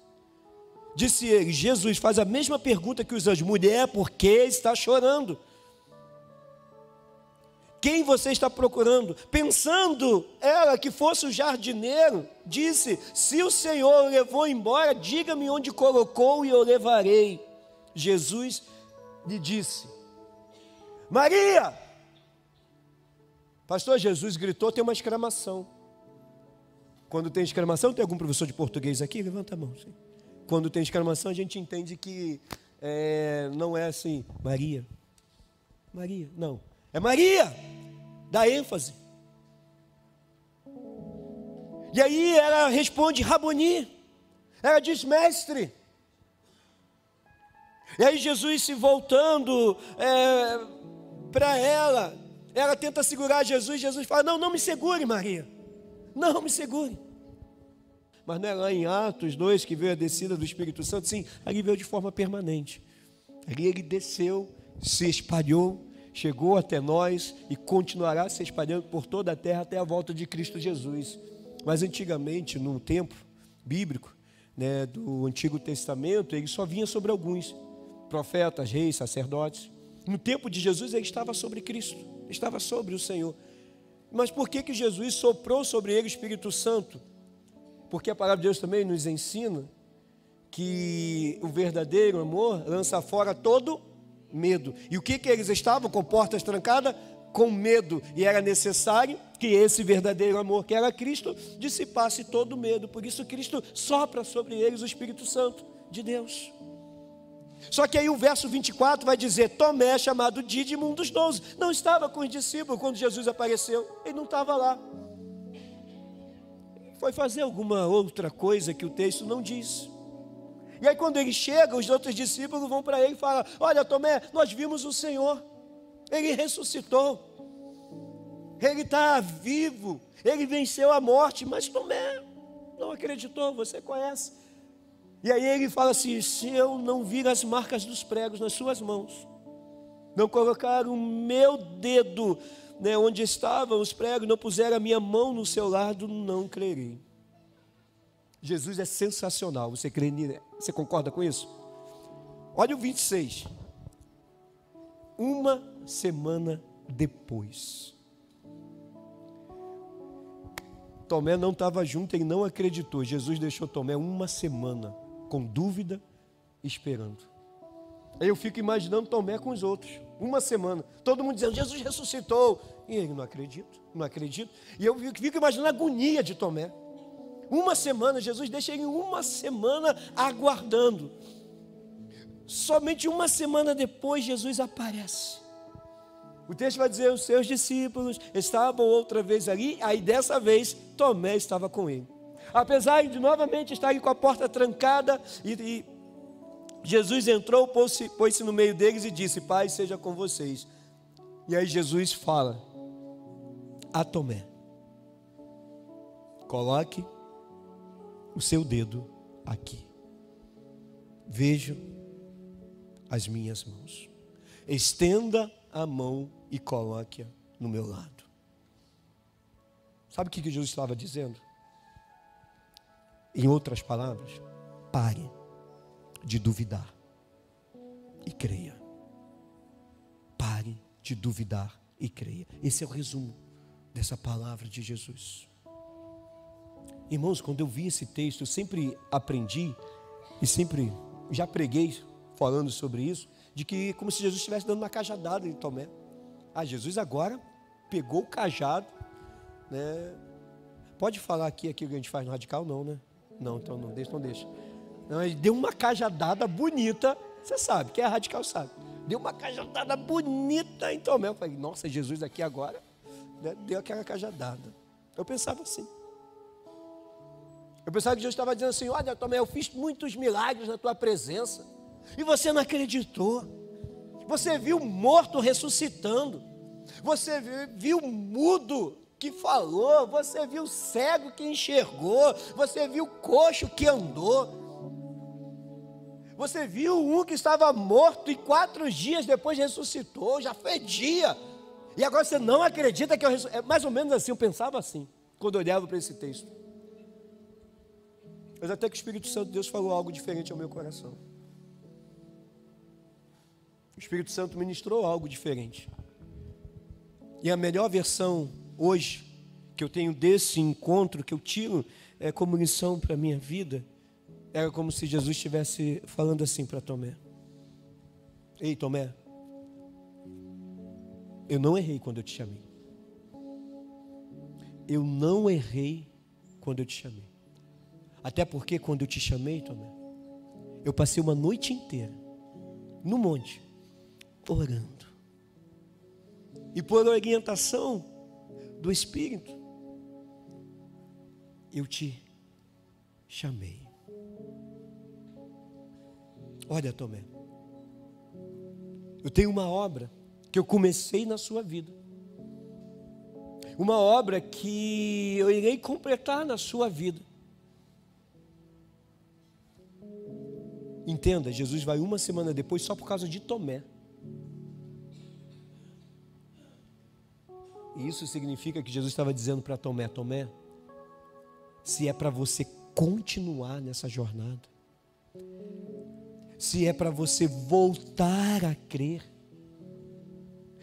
Speaker 5: Disse ele, Jesus faz a mesma pergunta que os anjos. Mulher, por que está chorando? Quem você está procurando? Pensando ela que fosse o jardineiro, disse, se o Senhor o levou embora, diga-me onde colocou e eu levarei. Jesus lhe disse, Maria! Pastor, Jesus gritou, tem uma exclamação. Quando tem exclamação, tem algum professor de português aqui? Levanta a mão. Sim. Quando tem exclamação, a gente entende que não é assim, Maria. Maria, não. É Maria, dá ênfase. E aí ela responde, Raboni. Ela diz, mestre. E aí Jesus se voltando para ela tenta segurar Jesus. Jesus fala, não me segure, Maria. Não me segure. Mas não é lá em Atos 2 que veio a descida do Espírito Santo? Sim, ali veio de forma permanente. Ali ele desceu, se espalhou, chegou até nós e continuará se espalhando por toda a terra até a volta de Cristo Jesus. Mas antigamente, no tempo bíblico, do Antigo Testamento, ele só vinha sobre alguns profetas, reis, sacerdotes. No tempo de Jesus ele estava sobre Cristo, estava sobre o Senhor. Mas por que Jesus soprou sobre ele o Espírito Santo? Porque a palavra de Deus também nos ensina que o verdadeiro amor lança fora todo medo. E o que eles estavam com portas trancadas? Com medo. E era necessário que esse verdadeiro amor, que era Cristo, dissipasse todo medo. Por isso Cristo sopra sobre eles o Espírito Santo de Deus. Só que aí o verso 24 vai dizer, Tomé, chamado Dídimo, um dos 12, não estava com os discípulos quando Jesus apareceu. Ele não estava lá. Foi fazer alguma outra coisa que o texto não diz. E aí quando ele chega, os outros discípulos vão para ele e falam, olha Tomé, nós vimos o Senhor. Ele ressuscitou. Ele está vivo. Ele venceu a morte. Mas Tomé não acreditou, você conhece. E aí ele fala assim, se eu não vir as marcas dos pregos nas suas mãos, não colocar o meu dedo onde estavam os pregos, não puser a minha mão no seu lado, não crerei. Jesus é sensacional, você crê nisso? Você concorda com isso? Olha o 26. Uma semana depois, Tomé não estava junto, ele não acreditou. Jesus deixou Tomé uma semana com dúvida, esperando. Aí eu fico imaginando Tomé com os outros, uma semana, todo mundo dizendo, Jesus ressuscitou, e ele, não acredito, e eu fico imaginando a agonia de Tomé. Uma semana, Jesus deixa ele uma semana aguardando. Somente uma semana depois, Jesus aparece. O texto vai dizer, os seus discípulos estavam outra vez ali, aí dessa vez, Tomé estava com ele. Apesar de novamente estarem com a porta trancada, e Jesus entrou, pôs-se no meio deles e disse, Pai, seja com vocês. E aí Jesus fala a Tomé, coloque o seu dedo aqui, veja as minhas mãos, estenda a mão e coloque-a no meu lado. Sabe o que Jesus estava dizendo? Em outras palavras, pare de duvidar e creia. Pare de duvidar e creia. Esse é o resumo dessa palavra de Jesus. Irmãos, quando eu vi esse texto, eu sempre aprendi e sempre já preguei falando sobre isso, de que como se Jesus estivesse dando uma cajadada de Tomé. Jesus agora pegou o cajado, né? Pode falar aqui aquilo que a gente faz no radical? Não, né? Não, então não deixa. Não, ele deu uma cajadada bonita, você sabe, quem é radical sabe. Deu uma cajadada bonita em Tomé. Eu falei, nossa, Jesus aqui agora, né, deu aquela cajadada. Eu pensava assim. Eu pensava que Jesus estava dizendo assim, olha, Tomé, eu fiz muitos milagres na tua presença. E você não acreditou. Você viu morto ressuscitando. Você viu mudo que falou. Você viu cego que enxergou. Você viu coxo que andou. Você viu um que estava morto e 4 dias depois ressuscitou. Já fedia. E agora você não acredita que eu ressuscitei. É mais ou menos assim, eu pensava assim, quando eu olhava para esse texto. Mas até que o Espírito Santo de Deus falou algo diferente ao meu coração. O Espírito Santo ministrou algo diferente. E a melhor versão hoje que eu tenho desse encontro, que eu tiro como lição para a minha vida, era como se Jesus estivesse falando assim para Tomé. Ei, Tomé, eu não errei quando eu te chamei. Eu não errei quando eu te chamei. Até porque quando eu te chamei, Tomé, eu passei uma noite inteira no monte, orando. E por orientação do Espírito, eu te chamei. Olha, Tomé, eu tenho uma obra que eu comecei na sua vida. Uma obra que eu irei completar na sua vida. Entenda, Jesus vai uma semana depois só por causa de Tomé. E isso significa que Jesus estava dizendo para Tomé, Tomé, se é para você continuar nessa jornada, se é para você voltar a crer,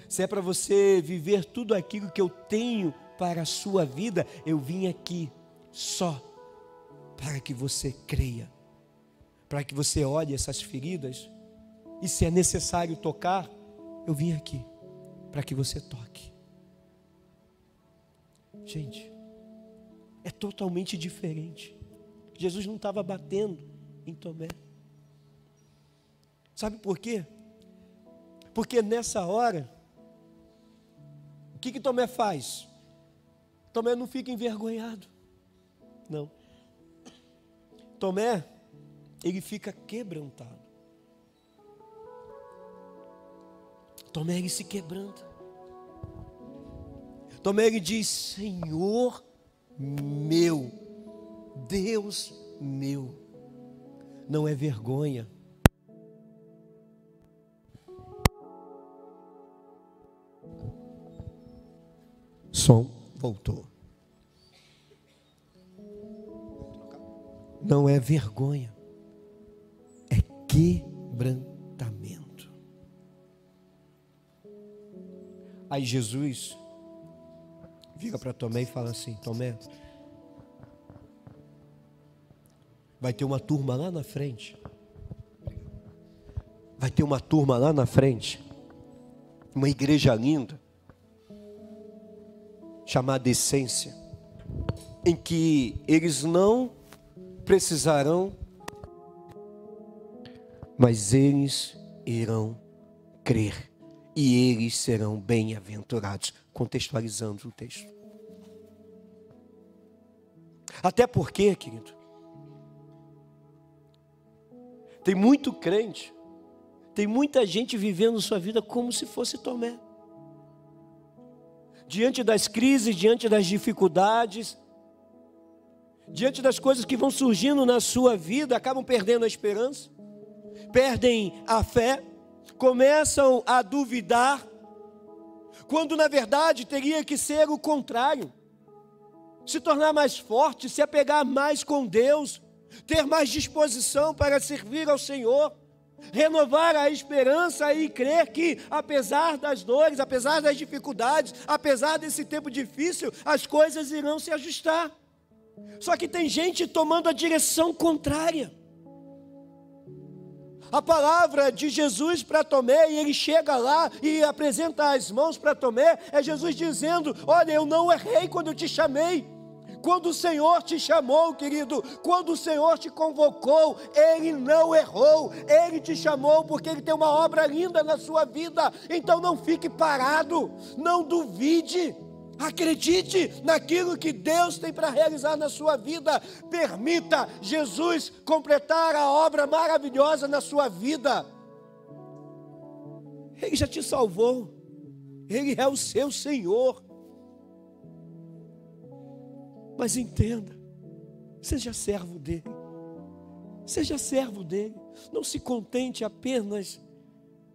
Speaker 5: se é para você viver tudo aquilo que eu tenho para a sua vida, eu vim aqui só para que você creia, para que você olhe essas feridas, e se é necessário tocar, eu vim aqui para que você toque. Gente, é totalmente diferente. Jesus não estava batendo em Tomé. Sabe por quê? Porque nessa hora, o que Tomé faz? Tomé não fica envergonhado. Não. Tomé, ele fica quebrantado. Tomé, ele se quebranta. Tomé, ele diz, Senhor meu, Deus meu. Não é vergonha. Som voltou. Não é vergonha, é quebrantamento. Aí Jesus vira para Tomé e fala assim, Tomé, vai ter uma turma lá na frente. Vai ter uma turma lá na frente, uma igreja linda, chamada Essência, em que eles não precisarão, mas eles irão crer, e eles serão bem-aventurados, contextualizando o texto. Até porque, querido, tem muito crente, tem muita gente vivendo sua vida como se fosse Tomé. Diante das crises, diante das dificuldades, diante das coisas que vão surgindo na sua vida, acabam perdendo a esperança, perdem a fé, começam a duvidar, quando na verdade teria que ser o contrário, se tornar mais forte, se apegar mais com Deus, ter mais disposição para servir ao Senhor, renovar a esperança e crer que apesar das dores, apesar das dificuldades, apesar desse tempo difícil, as coisas irão se ajustar. Só que tem gente tomando a direção contrária. a palavra de Jesus para Tomé, e ele chega lá e apresenta as mãos para Tomé, é Jesus dizendo: olha, eu não errei quando eu te chamei. Quando o Senhor te chamou, querido, quando o Senhor te convocou, Ele não errou, Ele te chamou porque Ele tem uma obra linda na sua vida. Então não fique parado, não duvide, acredite naquilo que Deus tem para realizar na sua vida. Permita Jesus completar a obra maravilhosa na sua vida. Ele já te salvou, Ele é o seu Senhor. Mas entenda, seja servo dele, seja servo dele, não se contente apenas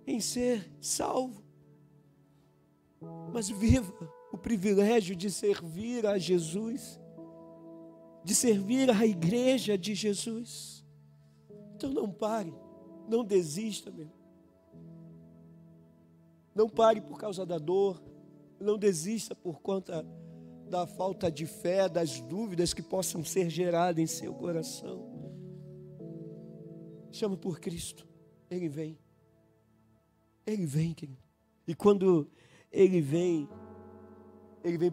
Speaker 5: em ser salvo, mas viva o privilégio de servir a Jesus, de servir a igreja de Jesus. Então não pare, não desista, meu. Não pare por causa da dor, não desista por conta da falta de fé, das dúvidas que possam ser geradas em seu coração. Chama por Cristo, Ele vem, querido. E quando Ele vem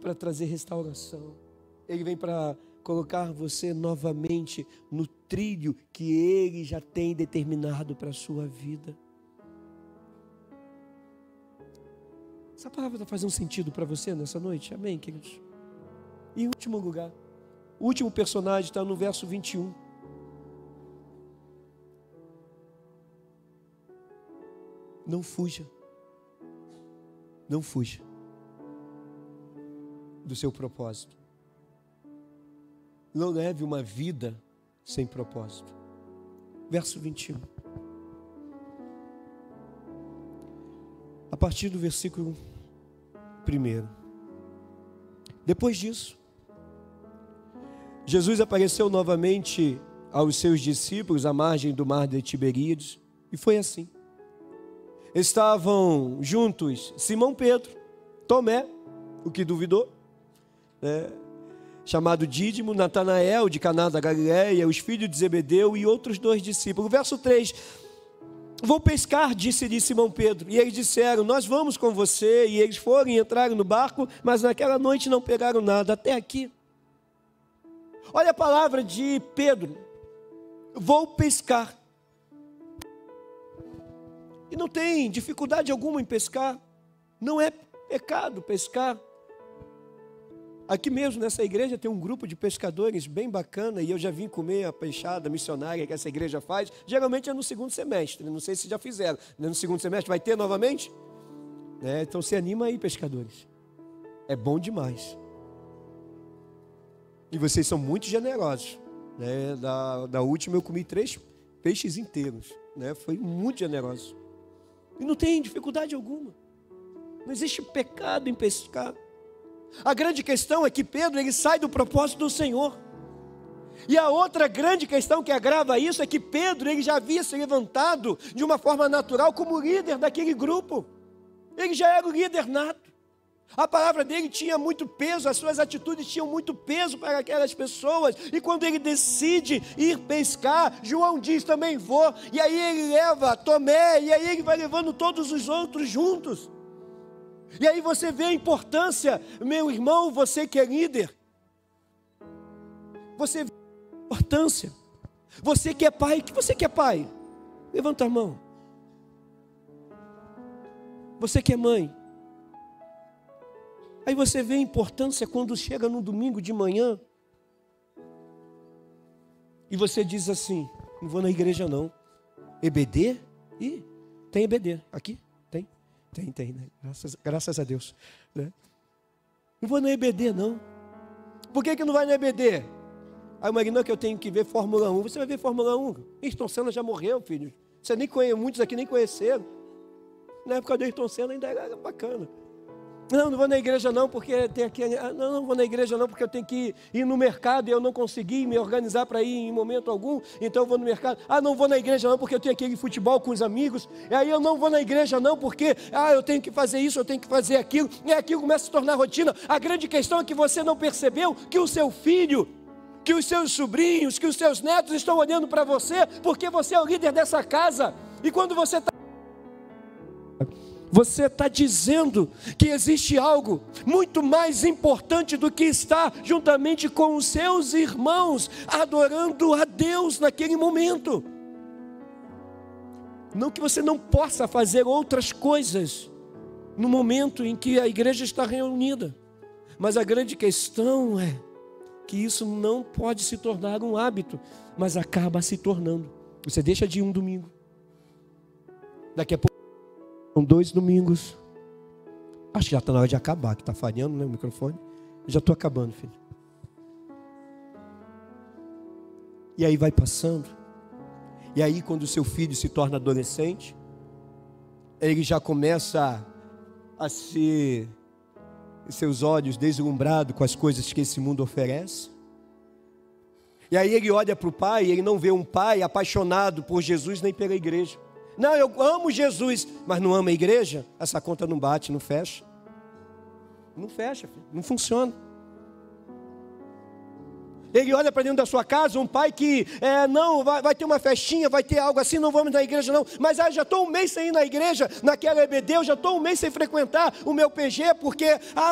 Speaker 5: para trazer restauração, Ele vem para colocar você novamente no trilho que Ele já tem determinado para a sua vida. Essa palavra está fazendo sentido para você nessa noite? Amém, queridos? E em último lugar, o último personagem está no verso 21. Não fuja. Não fuja do seu propósito. Não leve uma vida sem propósito. Verso 21. A partir do versículo 1. Depois disso, Jesus apareceu novamente aos seus discípulos à margem do mar de Tiberíades, e foi assim. Estavam juntos Simão Pedro, Tomé, o que duvidou, chamado Dídimo, Natanael de Caná da Galileia, os filhos de Zebedeu e outros 2 discípulos. Verso 3, vou pescar, disse-lhe Simão Pedro, e eles disseram: nós vamos com você. E eles foram e entraram no barco, mas naquela noite não pegaram nada. Até aqui. Olha a palavra de Pedro: vou pescar. E não tem dificuldade alguma em pescar, não é pecado pescar. Aqui mesmo nessa igreja tem um grupo de pescadores bem bacana, e eu já vim comer a peixada missionária que essa igreja faz. Geralmente é no segundo semestre, não sei se já fizeram. No segundo semestre vai ter novamente? Então se anima aí, pescadores. É bom demais. E vocês são muito generosos. Da última eu comi 3 peixes inteiros. Foi muito generoso. E não tem dificuldade alguma. Não existe pecado em pescar. A grande questão é que Pedro, ele sai do propósito do Senhor. E a outra grande questão que agrava isso é que Pedro, ele já havia se levantado de uma forma natural como líder daquele grupo. Ele já era o líder nato. A palavra dele tinha muito peso, as suas atitudes tinham muito peso para aquelas pessoas. E quando ele decide ir pescar, João diz: também vou. E aí ele leva Tomé, e aí ele vai levando todos os outros juntos. E aí você vê a importância, meu irmão, você que é líder. Você vê a importância. Você que é pai, que você que é pai? Levanta a mão. Você que é mãe. Aí você vê a importância quando chega no domingo de manhã e você diz assim: não vou na igreja não. EBD? Ih, tem EBD aqui? Tem, né? Graças a Deus, né? Não vou na EBD não. Por que não vai na EBD? Aí imagina que eu tenho que ver Fórmula 1. Você vai ver Fórmula 1? Ayrton Senna já morreu, filho. Você nem conhece, muitos aqui nem conheceram. Na época do Ayrton Senna ainda era bacana. Não vou na igreja não, porque tem aqui... Não vou na igreja não, porque eu tenho que ir no mercado e eu não consegui me organizar para ir em momento algum, então eu vou no mercado. Não vou na igreja não, porque eu tenho aquele futebol com os amigos. E aí eu não vou na igreja não, porque eu tenho que fazer isso, eu tenho que fazer aquilo. E aquilo começa a se tornar rotina. A grande questão é que você não percebeu que o seu filho, que os seus sobrinhos, que os seus netos estão olhando para você, porque você é o líder dessa casa. E quando você está dizendo que existe algo muito mais importante do que estar juntamente com os seus irmãos, adorando a Deus naquele momento. Não que você não possa fazer outras coisas no momento em que a igreja está reunida, mas a grande questão é que isso não pode se tornar um hábito, mas acaba se tornando. Você deixa de ir um domingo, daqui a pouco são 2 domingos. Acho que já está na hora de acabar, que está falhando, né, o microfone. Eu já estou acabando, filho. E aí vai passando. E aí quando o seu filho se torna adolescente, ele já começa a ser, seus olhos deslumbrados com as coisas que esse mundo oferece. E aí ele olha para o pai, e ele não vê um pai apaixonado por Jesus nem pela igreja. Não, eu amo Jesus, mas não amo a igreja? Essa conta não bate, não fecha. Não fecha, filho, não funciona. Ele olha para dentro da sua casa, um pai que, não, vai ter uma festinha, vai ter algo assim, não vamos na igreja não. Mas já estou um mês sem ir na igreja, naquela EBD, eu já estou um mês sem frequentar o meu PG,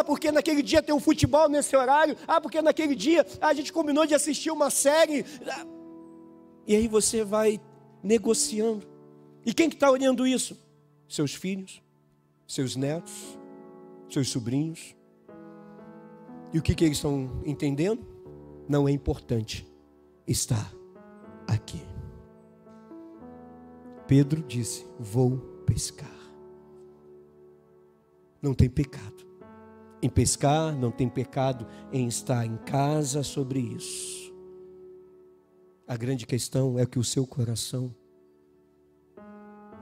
Speaker 5: porque naquele dia tem um futebol nesse horário, porque naquele dia a gente combinou de assistir uma série. E aí você vai negociando. E quem que está olhando isso? Seus filhos, seus netos, seus sobrinhos. E o que eles estão entendendo? Não é importante estar aqui. Pedro disse: vou pescar. Não tem pecado em pescar, não tem pecado em estar em casa sobre isso. A grande questão é que o seu coração,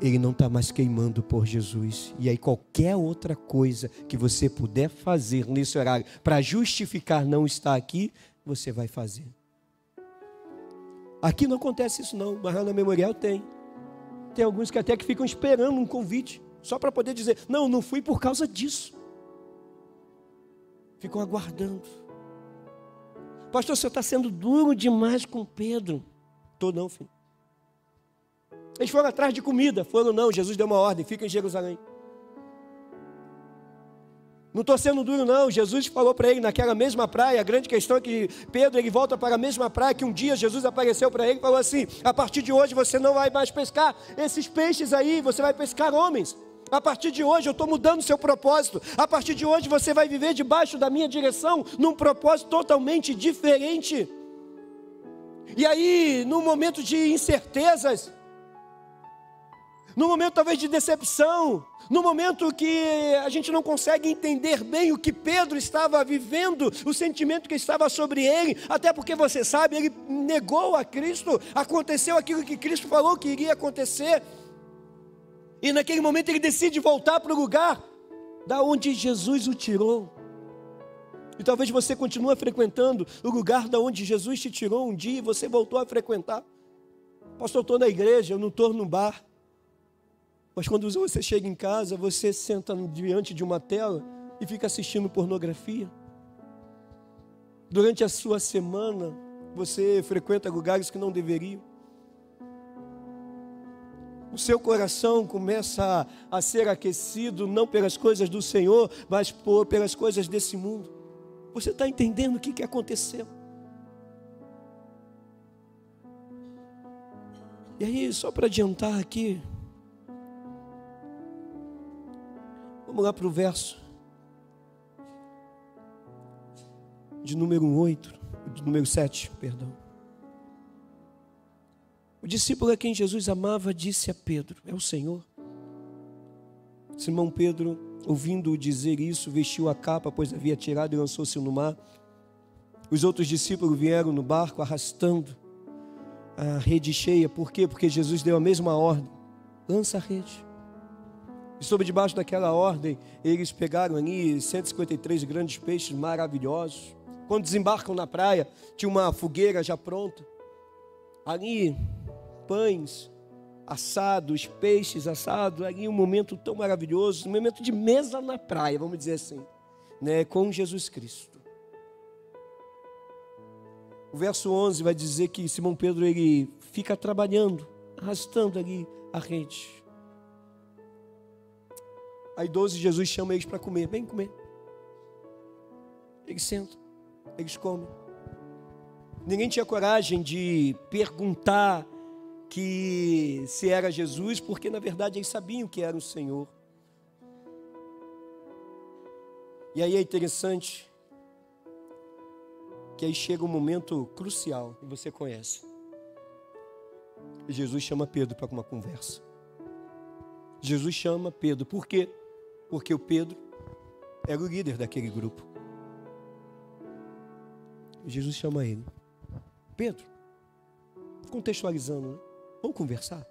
Speaker 5: ele não está mais queimando por Jesus. E aí qualquer outra coisa que você puder fazer nesse horário para justificar não estar aqui, você vai fazer. Aqui não acontece isso não, mas lá na Memorial tem. Tem alguns que até que ficam esperando um convite, só para poder dizer, não fui por causa disso. Ficam aguardando. Pastor, você está sendo duro demais com Pedro. Estou não, filho. Eles foram atrás de comida. Foram não, Jesus deu uma ordem, fica em Jerusalém. Não estou sendo duro não, Jesus falou para ele naquela mesma praia. A grande questão é que Pedro, ele volta para a mesma praia, que um dia Jesus apareceu para ele e falou assim: a partir de hoje você não vai mais pescar esses peixes aí, você vai pescar homens. A partir de hoje eu estou mudando o seu propósito. A partir de hoje você vai viver debaixo da minha direção, num propósito totalmente diferente. E aí, num momento de incertezas, no momento talvez de decepção, no momento que a gente não consegue entender bem o que Pedro estava vivendo, o sentimento que estava sobre ele, até porque você sabe, ele negou a Cristo, aconteceu aquilo que Cristo falou que iria acontecer, e naquele momento ele decide voltar para o lugar da onde Jesus o tirou. E talvez você continue frequentando o lugar da onde Jesus te tirou um dia e você voltou a frequentar. Pastor, eu estou na igreja, eu não estou no bar. Mas quando você chega em casa, você senta diante de uma tela e fica assistindo pornografia. Durante a sua semana, você frequenta lugares que não deveriam. O seu coração começa a ser aquecido, não pelas coisas do Senhor, mas pelas coisas desse mundo. Você está entendendo o que aconteceu? E aí, só para adiantar aqui, vamos lá para o verso de número 7, perdão. O discípulo a quem Jesus amava disse a Pedro: é o Senhor. Simão Pedro, ouvindo-o dizer isso, vestiu a capa, pois havia tirado, e lançou-se no mar. Os outros discípulos vieram no barco arrastando a rede cheia. Por quê? Porque Jesus deu a mesma ordem: lança a rede. E sob debaixo daquela ordem, eles pegaram ali 153 grandes peixes maravilhosos. Quando desembarcam na praia, tinha uma fogueira já pronta. Ali, pães assados, peixes assados, ali um momento tão maravilhoso, um momento de mesa na praia, vamos dizer assim, né, com Jesus Cristo. O verso 11 vai dizer que Simão Pedro, ele fica trabalhando arrastando ali a rede. Aí 12, Jesus chama eles para comer. Vem comer. Eles sentam, eles comem. Ninguém tinha coragem de perguntar que se era Jesus, porque na verdade eles sabiam que era o Senhor. E aí é interessante que aí chega um momento crucial, e você conhece. Jesus chama Pedro para uma conversa. Jesus chama Pedro, por quê? Porque o Pedro era o líder daquele grupo. Jesus chama ele. Pedro, contextualizando, né? Vamos conversar?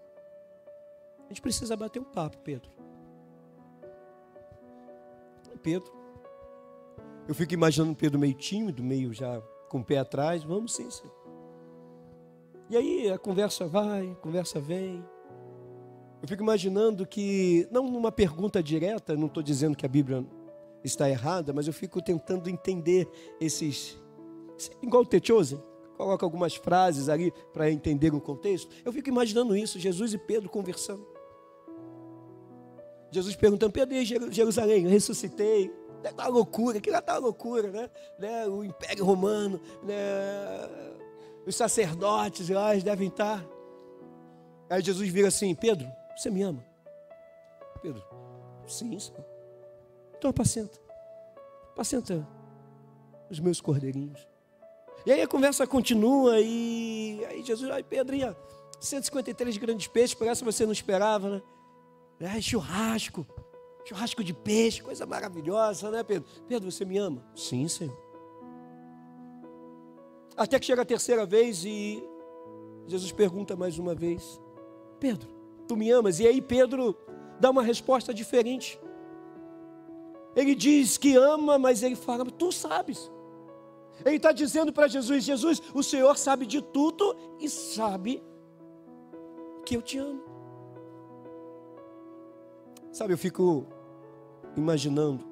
Speaker 5: A gente precisa bater um papo, Pedro. Pedro, eu fico imaginando Pedro meio tímido, meio já com o pé atrás. Vamos sim. E aí a conversa vai, a conversa vem. Eu fico imaginando que, não numa pergunta direta, não estou dizendo que a Bíblia está errada, mas eu fico tentando entender esses, igual o The Chosen, coloca algumas frases ali para entender o contexto. Eu fico imaginando isso, Jesus e Pedro conversando. Jesus perguntando, Pedro, e Jerusalém, eu ressuscitei. Está uma loucura, aquilo está uma loucura, né? O Império Romano, né? Os sacerdotes lá, eles devem estar. Aí Jesus vira assim, Pedro, você me ama? Pedro, sim, Senhor. Então apacenta os meus cordeirinhos. E aí a conversa continua e aí Jesus, Pedro, 153 grandes peixes, parece que você não esperava, né? Churrasco de peixe, coisa maravilhosa, né, Pedro? Pedro, você me ama? Sim, Senhor. Até que chega a terceira vez e Jesus pergunta mais uma vez, Pedro, tu me amas? E aí Pedro dá uma resposta diferente. Ele diz que ama, mas ele fala, tu sabes. Ele está dizendo para Jesus, Jesus, o Senhor sabe de tudo e sabe que eu te amo. Sabe, eu fico imaginando,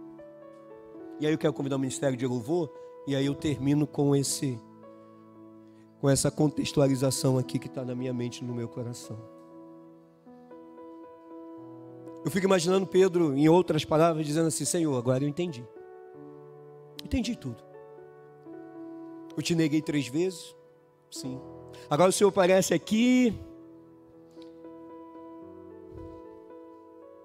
Speaker 5: e aí eu quero convidar o Ministério de Louvor, e aí eu termino com essa contextualização aqui que está na minha mente e no meu coração. Eu fico imaginando Pedro, em outras palavras, dizendo assim, Senhor, agora eu entendi tudo. Eu te neguei 3 vezes, sim. Agora o Senhor aparece aqui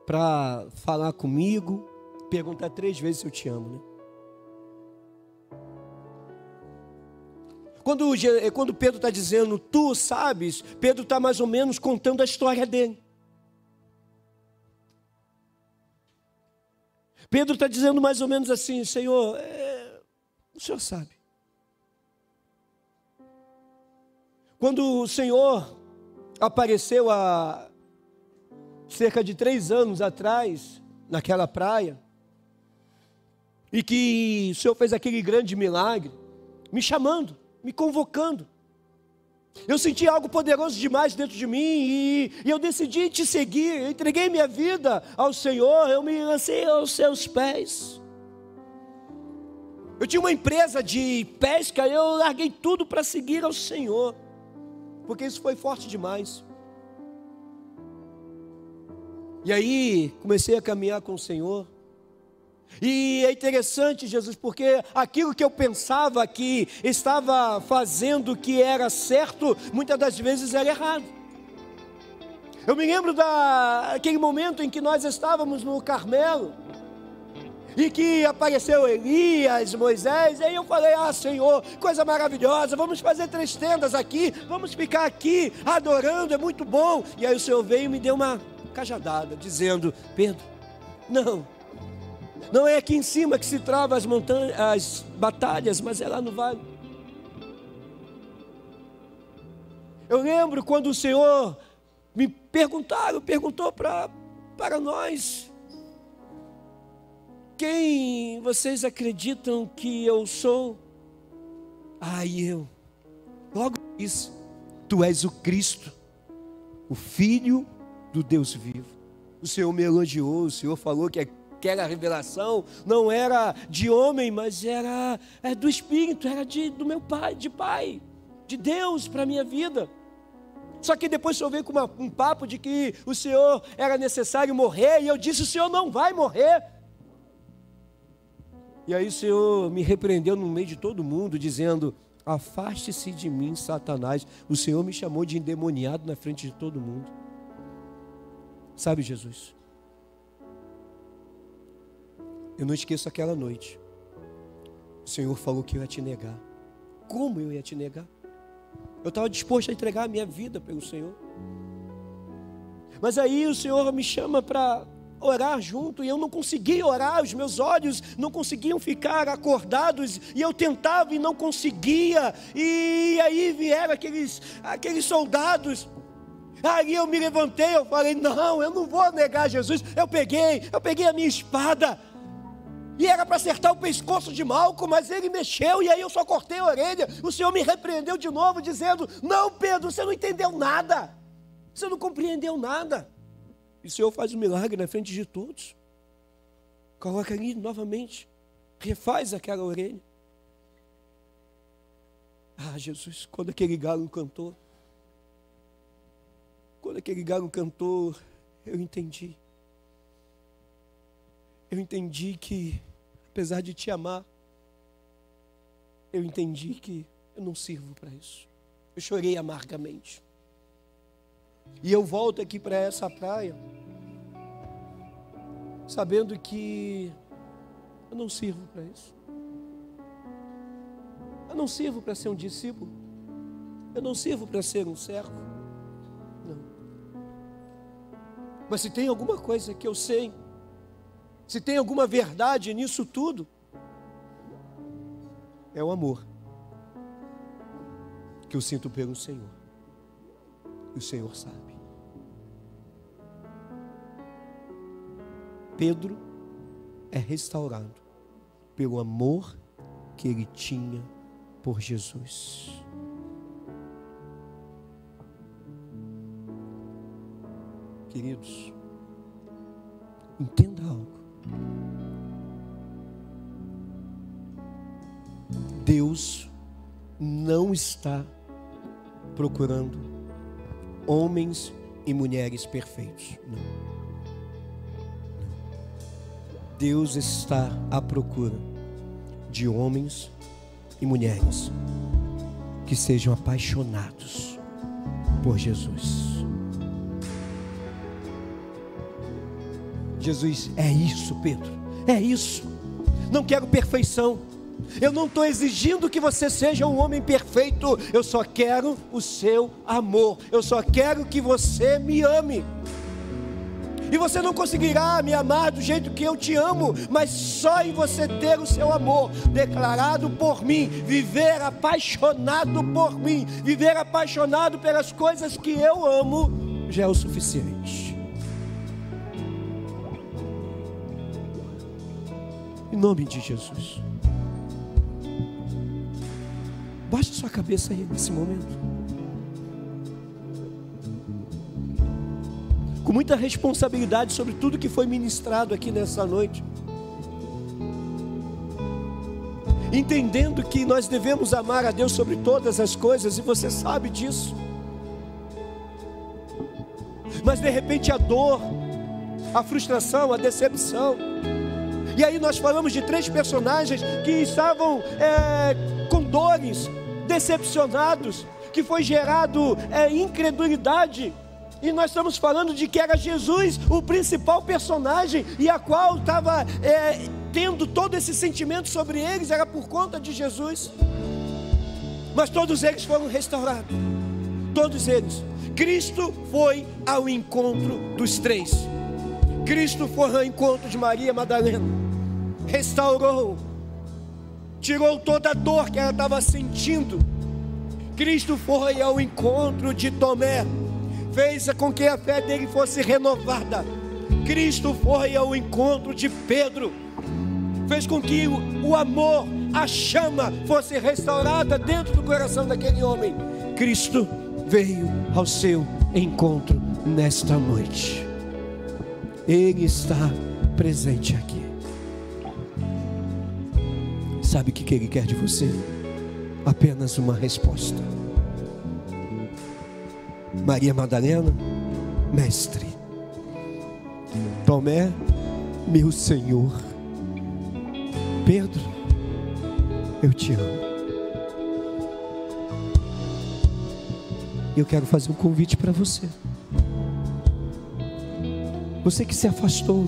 Speaker 5: para falar comigo, perguntar 3 vezes se eu te amo, né? Quando Pedro está dizendo, tu sabes, Pedro está mais ou menos contando a história dele. Pedro está dizendo mais ou menos assim, Senhor, o Senhor sabe. Quando o Senhor apareceu há cerca de 3 anos atrás, naquela praia, e que o Senhor fez aquele grande milagre, me chamando, me convocando. Eu senti algo poderoso demais dentro de mim e eu decidi te seguir. Eu entreguei minha vida ao Senhor, eu me lancei aos seus pés. Eu tinha uma empresa de pesca, eu larguei tudo para seguir ao Senhor, porque isso foi forte demais. E aí comecei a caminhar com o Senhor. E é interessante, Jesus, porque aquilo que eu pensava que estava fazendo que era certo, muitas das vezes era errado. Eu me lembro daquele momento em que nós estávamos no Carmelo, e que apareceu Elias, Moisés, e aí eu falei, Senhor, coisa maravilhosa, vamos fazer 3 tendas aqui, vamos ficar aqui adorando, é muito bom. E aí o Senhor veio e me deu uma cajadada, dizendo, Pedro, não é aqui em cima que se trava as batalhas, mas é lá no vale. Eu lembro quando o Senhor me perguntou para nós, quem vocês acreditam que eu sou? Eu logo disse, tu és o Cristo, o Filho do Deus vivo. O Senhor me elogiou, o Senhor falou que aquela revelação não era de homem, mas era do Espírito, era do meu Pai, de Deus para a minha vida. Só que depois o senhor veio com um papo de que o senhor era necessário morrer, e eu disse, o senhor não vai morrer. E aí o senhor me repreendeu no meio de todo mundo, dizendo, afaste-se de mim, Satanás. O senhor me chamou de endemoniado na frente de todo mundo. Sabe, Jesus, eu não esqueço aquela noite. O Senhor falou que eu ia te negar. Como eu ia te negar? Eu estava disposto a entregar a minha vida pelo Senhor. Mas aí o Senhor me chama para orar junto, e eu não conseguia orar, os meus olhos não conseguiam ficar acordados, e eu tentava e não conseguia, e aí vieram aqueles soldados. Aí eu me levantei, eu falei, não, eu não vou negar Jesus. Eu peguei a minha espada, e era para acertar o pescoço de Malco, mas ele mexeu, e aí eu só cortei a orelha. O Senhor me repreendeu de novo, dizendo, não, Pedro, você não entendeu nada, você não compreendeu nada. E o Senhor faz um milagre na frente de todos, coloca ali novamente, refaz aquela orelha. Ah, Jesus, quando aquele galo cantou, eu entendi. Eu entendi que, apesar de te amar, eu entendi que eu não sirvo para isso. Eu chorei amargamente. E eu volto aqui para essa praia, sabendo que eu não sirvo para isso. Eu não sirvo para ser um discípulo. Eu não sirvo para ser um servo. Não. Mas se tem alguma coisa que eu sei, se tem alguma verdade nisso tudo, é o amor que eu sinto pelo Senhor. E o Senhor sabe. Pedro é restaurado pelo amor que ele tinha por Jesus. Queridos, entenda algo. Deus não está procurando homens e mulheres perfeitos. Não. Deus está à procura de homens e mulheres que sejam apaixonados por Jesus. Jesus, é isso, Pedro, é isso. Não quero perfeição. Eu não estou exigindo que você seja um homem perfeito. Eu só quero o seu amor. Eu só quero que você me ame. E você não conseguirá me amar do jeito que eu te amo, mas só em você ter o seu amor declarado por mim, viver apaixonado por mim, viver apaixonado pelas coisas que eu amo, já é o suficiente. Em nome de Jesus. Baixe sua cabeça aí nesse momento. Com muita responsabilidade sobre tudo que foi ministrado aqui nessa noite. Entendendo que nós devemos amar a Deus sobre todas as coisas, e você sabe disso. Mas de repente a dor, a frustração, a decepção. E aí nós falamos de 3 personagens que estavam com dores, decepcionados, que foi gerado incredulidade. E nós estamos falando de que era Jesus o principal personagem, e a qual estava tendo todo esse sentimento sobre eles, era por conta de Jesus. Mas todos eles foram restaurados, todos eles. Cristo foi ao encontro dos 3. Cristo foi ao encontro de Maria Madalena, restaurou, tirou toda a dor que ela estava sentindo. Cristo foi ao encontro de Tomé, fez com que a fé dele fosse renovada. Cristo foi ao encontro de Pedro, fez com que o amor, a chama fosse restaurada dentro do coração daquele homem. Cristo veio ao seu encontro nesta noite. Ele está presente aqui. Sabe o que Ele quer de você? Apenas uma resposta. Maria Madalena, Mestre. Tomé, meu Senhor. Pedro, eu te amo. Eu quero fazer um convite para você. Você que se afastou.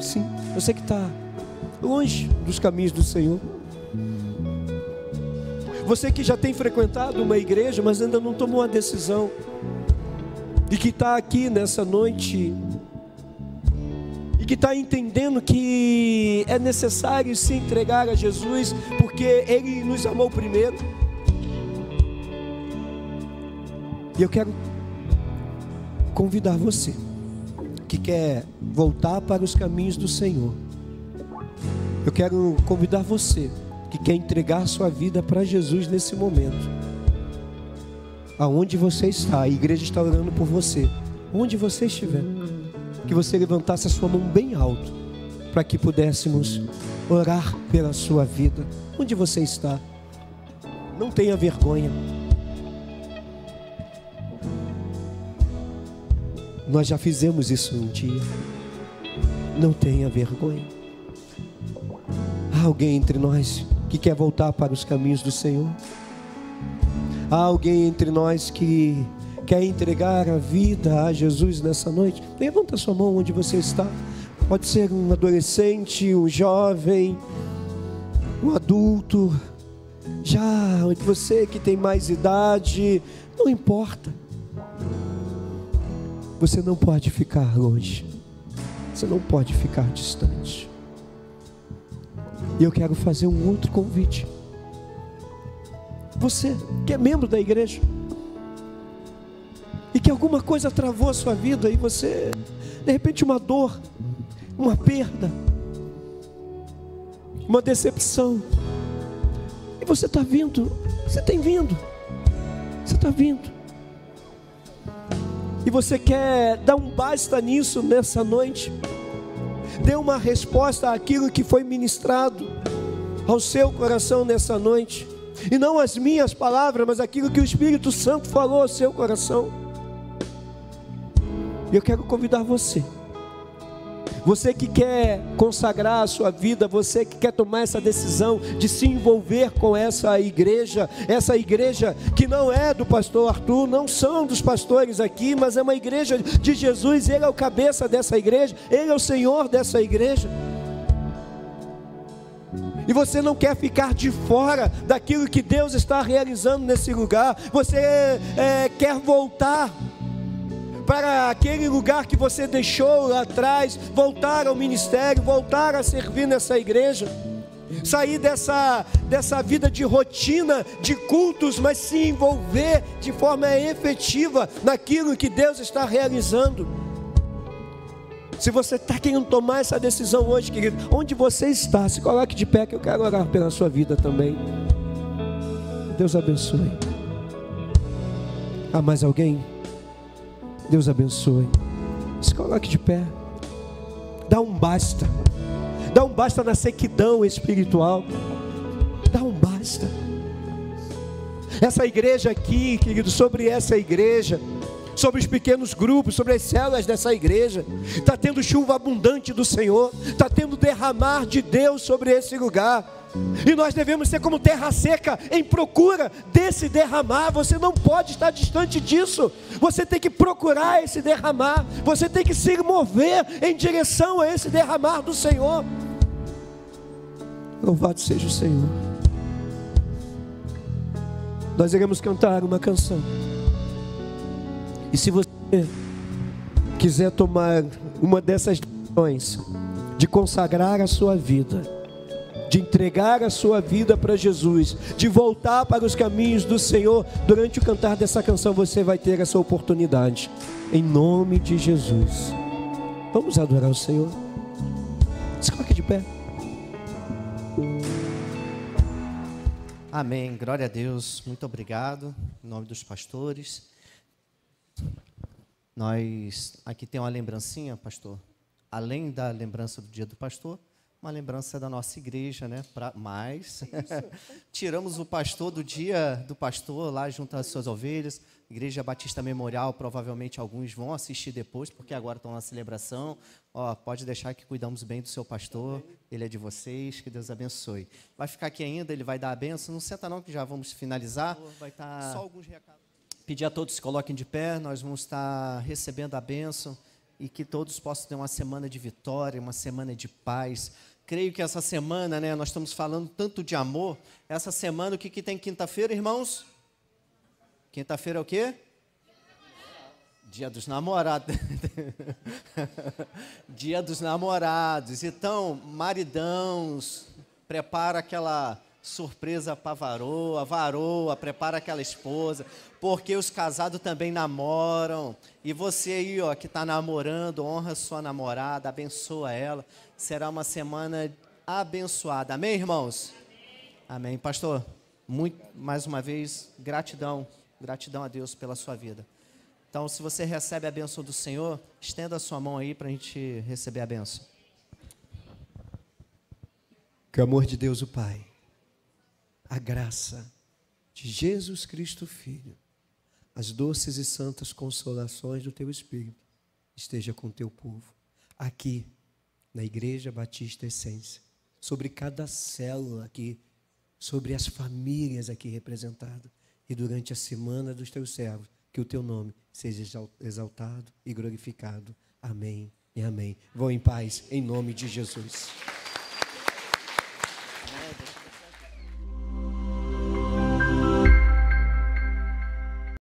Speaker 5: Sim, você que está longe dos caminhos do Senhor. Você que já tem frequentado uma igreja, mas ainda não tomou a decisão. E que está aqui nessa noite. E que está entendendo que é necessário se entregar a Jesus, porque Ele nos amou primeiro. E eu quero convidar você que quer voltar para os caminhos do Senhor. Eu quero convidar você que quer entregar sua vida para Jesus nesse momento. Aonde você está, a igreja está orando por você. Onde você estiver, que você levantasse a sua mão bem alto, para que pudéssemos orar pela sua vida. Onde você está, não tenha vergonha. Nós já fizemos isso um dia. Não tenha vergonha. Há alguém entre nós que quer voltar para os caminhos do Senhor? Há alguém entre nós que quer entregar a vida a Jesus nessa noite? Levanta sua mão onde você está. Pode ser um adolescente, um jovem, um adulto, já você que tem mais idade, não importa. Você não pode ficar longe. Você não pode ficar distante. E eu quero fazer um outro convite. Você que é membro da igreja e que alguma coisa travou a sua vida e você, de repente, uma dor, uma perda, uma decepção, e você está vindo, você tem vindo, você está vindo. E você quer dar um basta nisso nessa noite. Dê uma resposta àquilo que foi ministrado ao seu coração nessa noite. E não as minhas palavras, mas aquilo que o Espírito Santo falou ao seu coração. E eu quero convidar você. Você que quer consagrar a sua vida, você que quer tomar essa decisão de se envolver com essa igreja que não é do pastor Arthur, não são dos pastores aqui, mas é uma igreja de Jesus. Ele é o cabeça dessa igreja, Ele é o Senhor dessa igreja. E você não quer ficar de fora daquilo que Deus está realizando nesse lugar. Você quer voltar para aquele lugar que você deixou lá atrás, voltar ao ministério, voltar a servir nessa igreja, sair dessa vida de rotina, de cultos, mas se envolver de forma efetiva naquilo que Deus está realizando. Se você está querendo tomar essa decisão hoje, querido, onde você está, se coloque de pé, que eu quero orar pela sua vida também. Deus abençoe. Há mais alguém? Deus abençoe. Se coloque de pé. Dá um basta. Dá um basta na sequidão espiritual. Dá um basta. Essa igreja aqui, querido, sobre essa igreja, sobre os pequenos grupos, sobre as células dessa igreja, está tendo chuva abundante do Senhor, está tendo derramar de Deus sobre esse lugar. E nós devemos ser como terra seca, em procura desse derramar. Você não pode estar distante disso. Você tem que procurar esse derramar. Você tem que se mover em direção a esse derramar do Senhor. Louvado seja o Senhor. Nós iremos cantar uma canção. E se você quiser tomar uma dessas decisões de consagrar a sua vida, de entregar a sua vida para Jesus, de voltar para os caminhos do Senhor, durante o cantar dessa canção você vai ter essa oportunidade, em nome de Jesus. Vamos adorar o Senhor. Se coloque de pé.
Speaker 4: Amém, glória a Deus, muito obrigado, em nome dos pastores. Nós, aqui tem uma lembrancinha, pastor, além da lembrança do dia do pastor, uma lembrança da nossa igreja, né? Mas tiramos o pastor do dia do pastor lá junto às suas ovelhas, Igreja Batista Memorial, provavelmente alguns vão assistir depois, porque agora estão na celebração. Ó, pode deixar que cuidamos bem do seu pastor, ele é de vocês, que Deus abençoe. Vai ficar aqui ainda, ele vai dar a bênção. Não senta não, que já vamos finalizar. Vai estar só alguns recados. Pedir a todos que se coloquem de pé, nós vamos estar recebendo a bênção e que todos possam ter uma semana de vitória, uma semana de paz. Creio que essa semana, né, nós estamos falando tanto de amor. Essa semana, o que tem quinta-feira, irmãos? Quinta-feira é o quê? Dia dos Namorados. Dia dos Namorados. Então, maridãos, prepara aquela surpresa para a varoa, prepara aquela esposa, porque os casados também namoram. E você aí, ó, que está namorando, honra sua namorada, abençoa ela. Será uma semana abençoada. Amém, irmãos? Amém. Pastor, mais uma vez, gratidão a Deus pela sua vida. Então, se você recebe a bênção do Senhor, estenda a sua mão aí para a gente receber a bênção.
Speaker 5: Que o amor de Deus, o Pai, a graça de Jesus Cristo, Filho, as doces e santas consolações do Teu Espírito, esteja com o Teu povo, aqui, na Igreja Batista Essência, sobre cada célula aqui, sobre as famílias aqui representadas, e durante a semana dos Teus servos, que o Teu nome seja exaltado e glorificado. Amém e amém. Vão em paz, em nome de Jesus.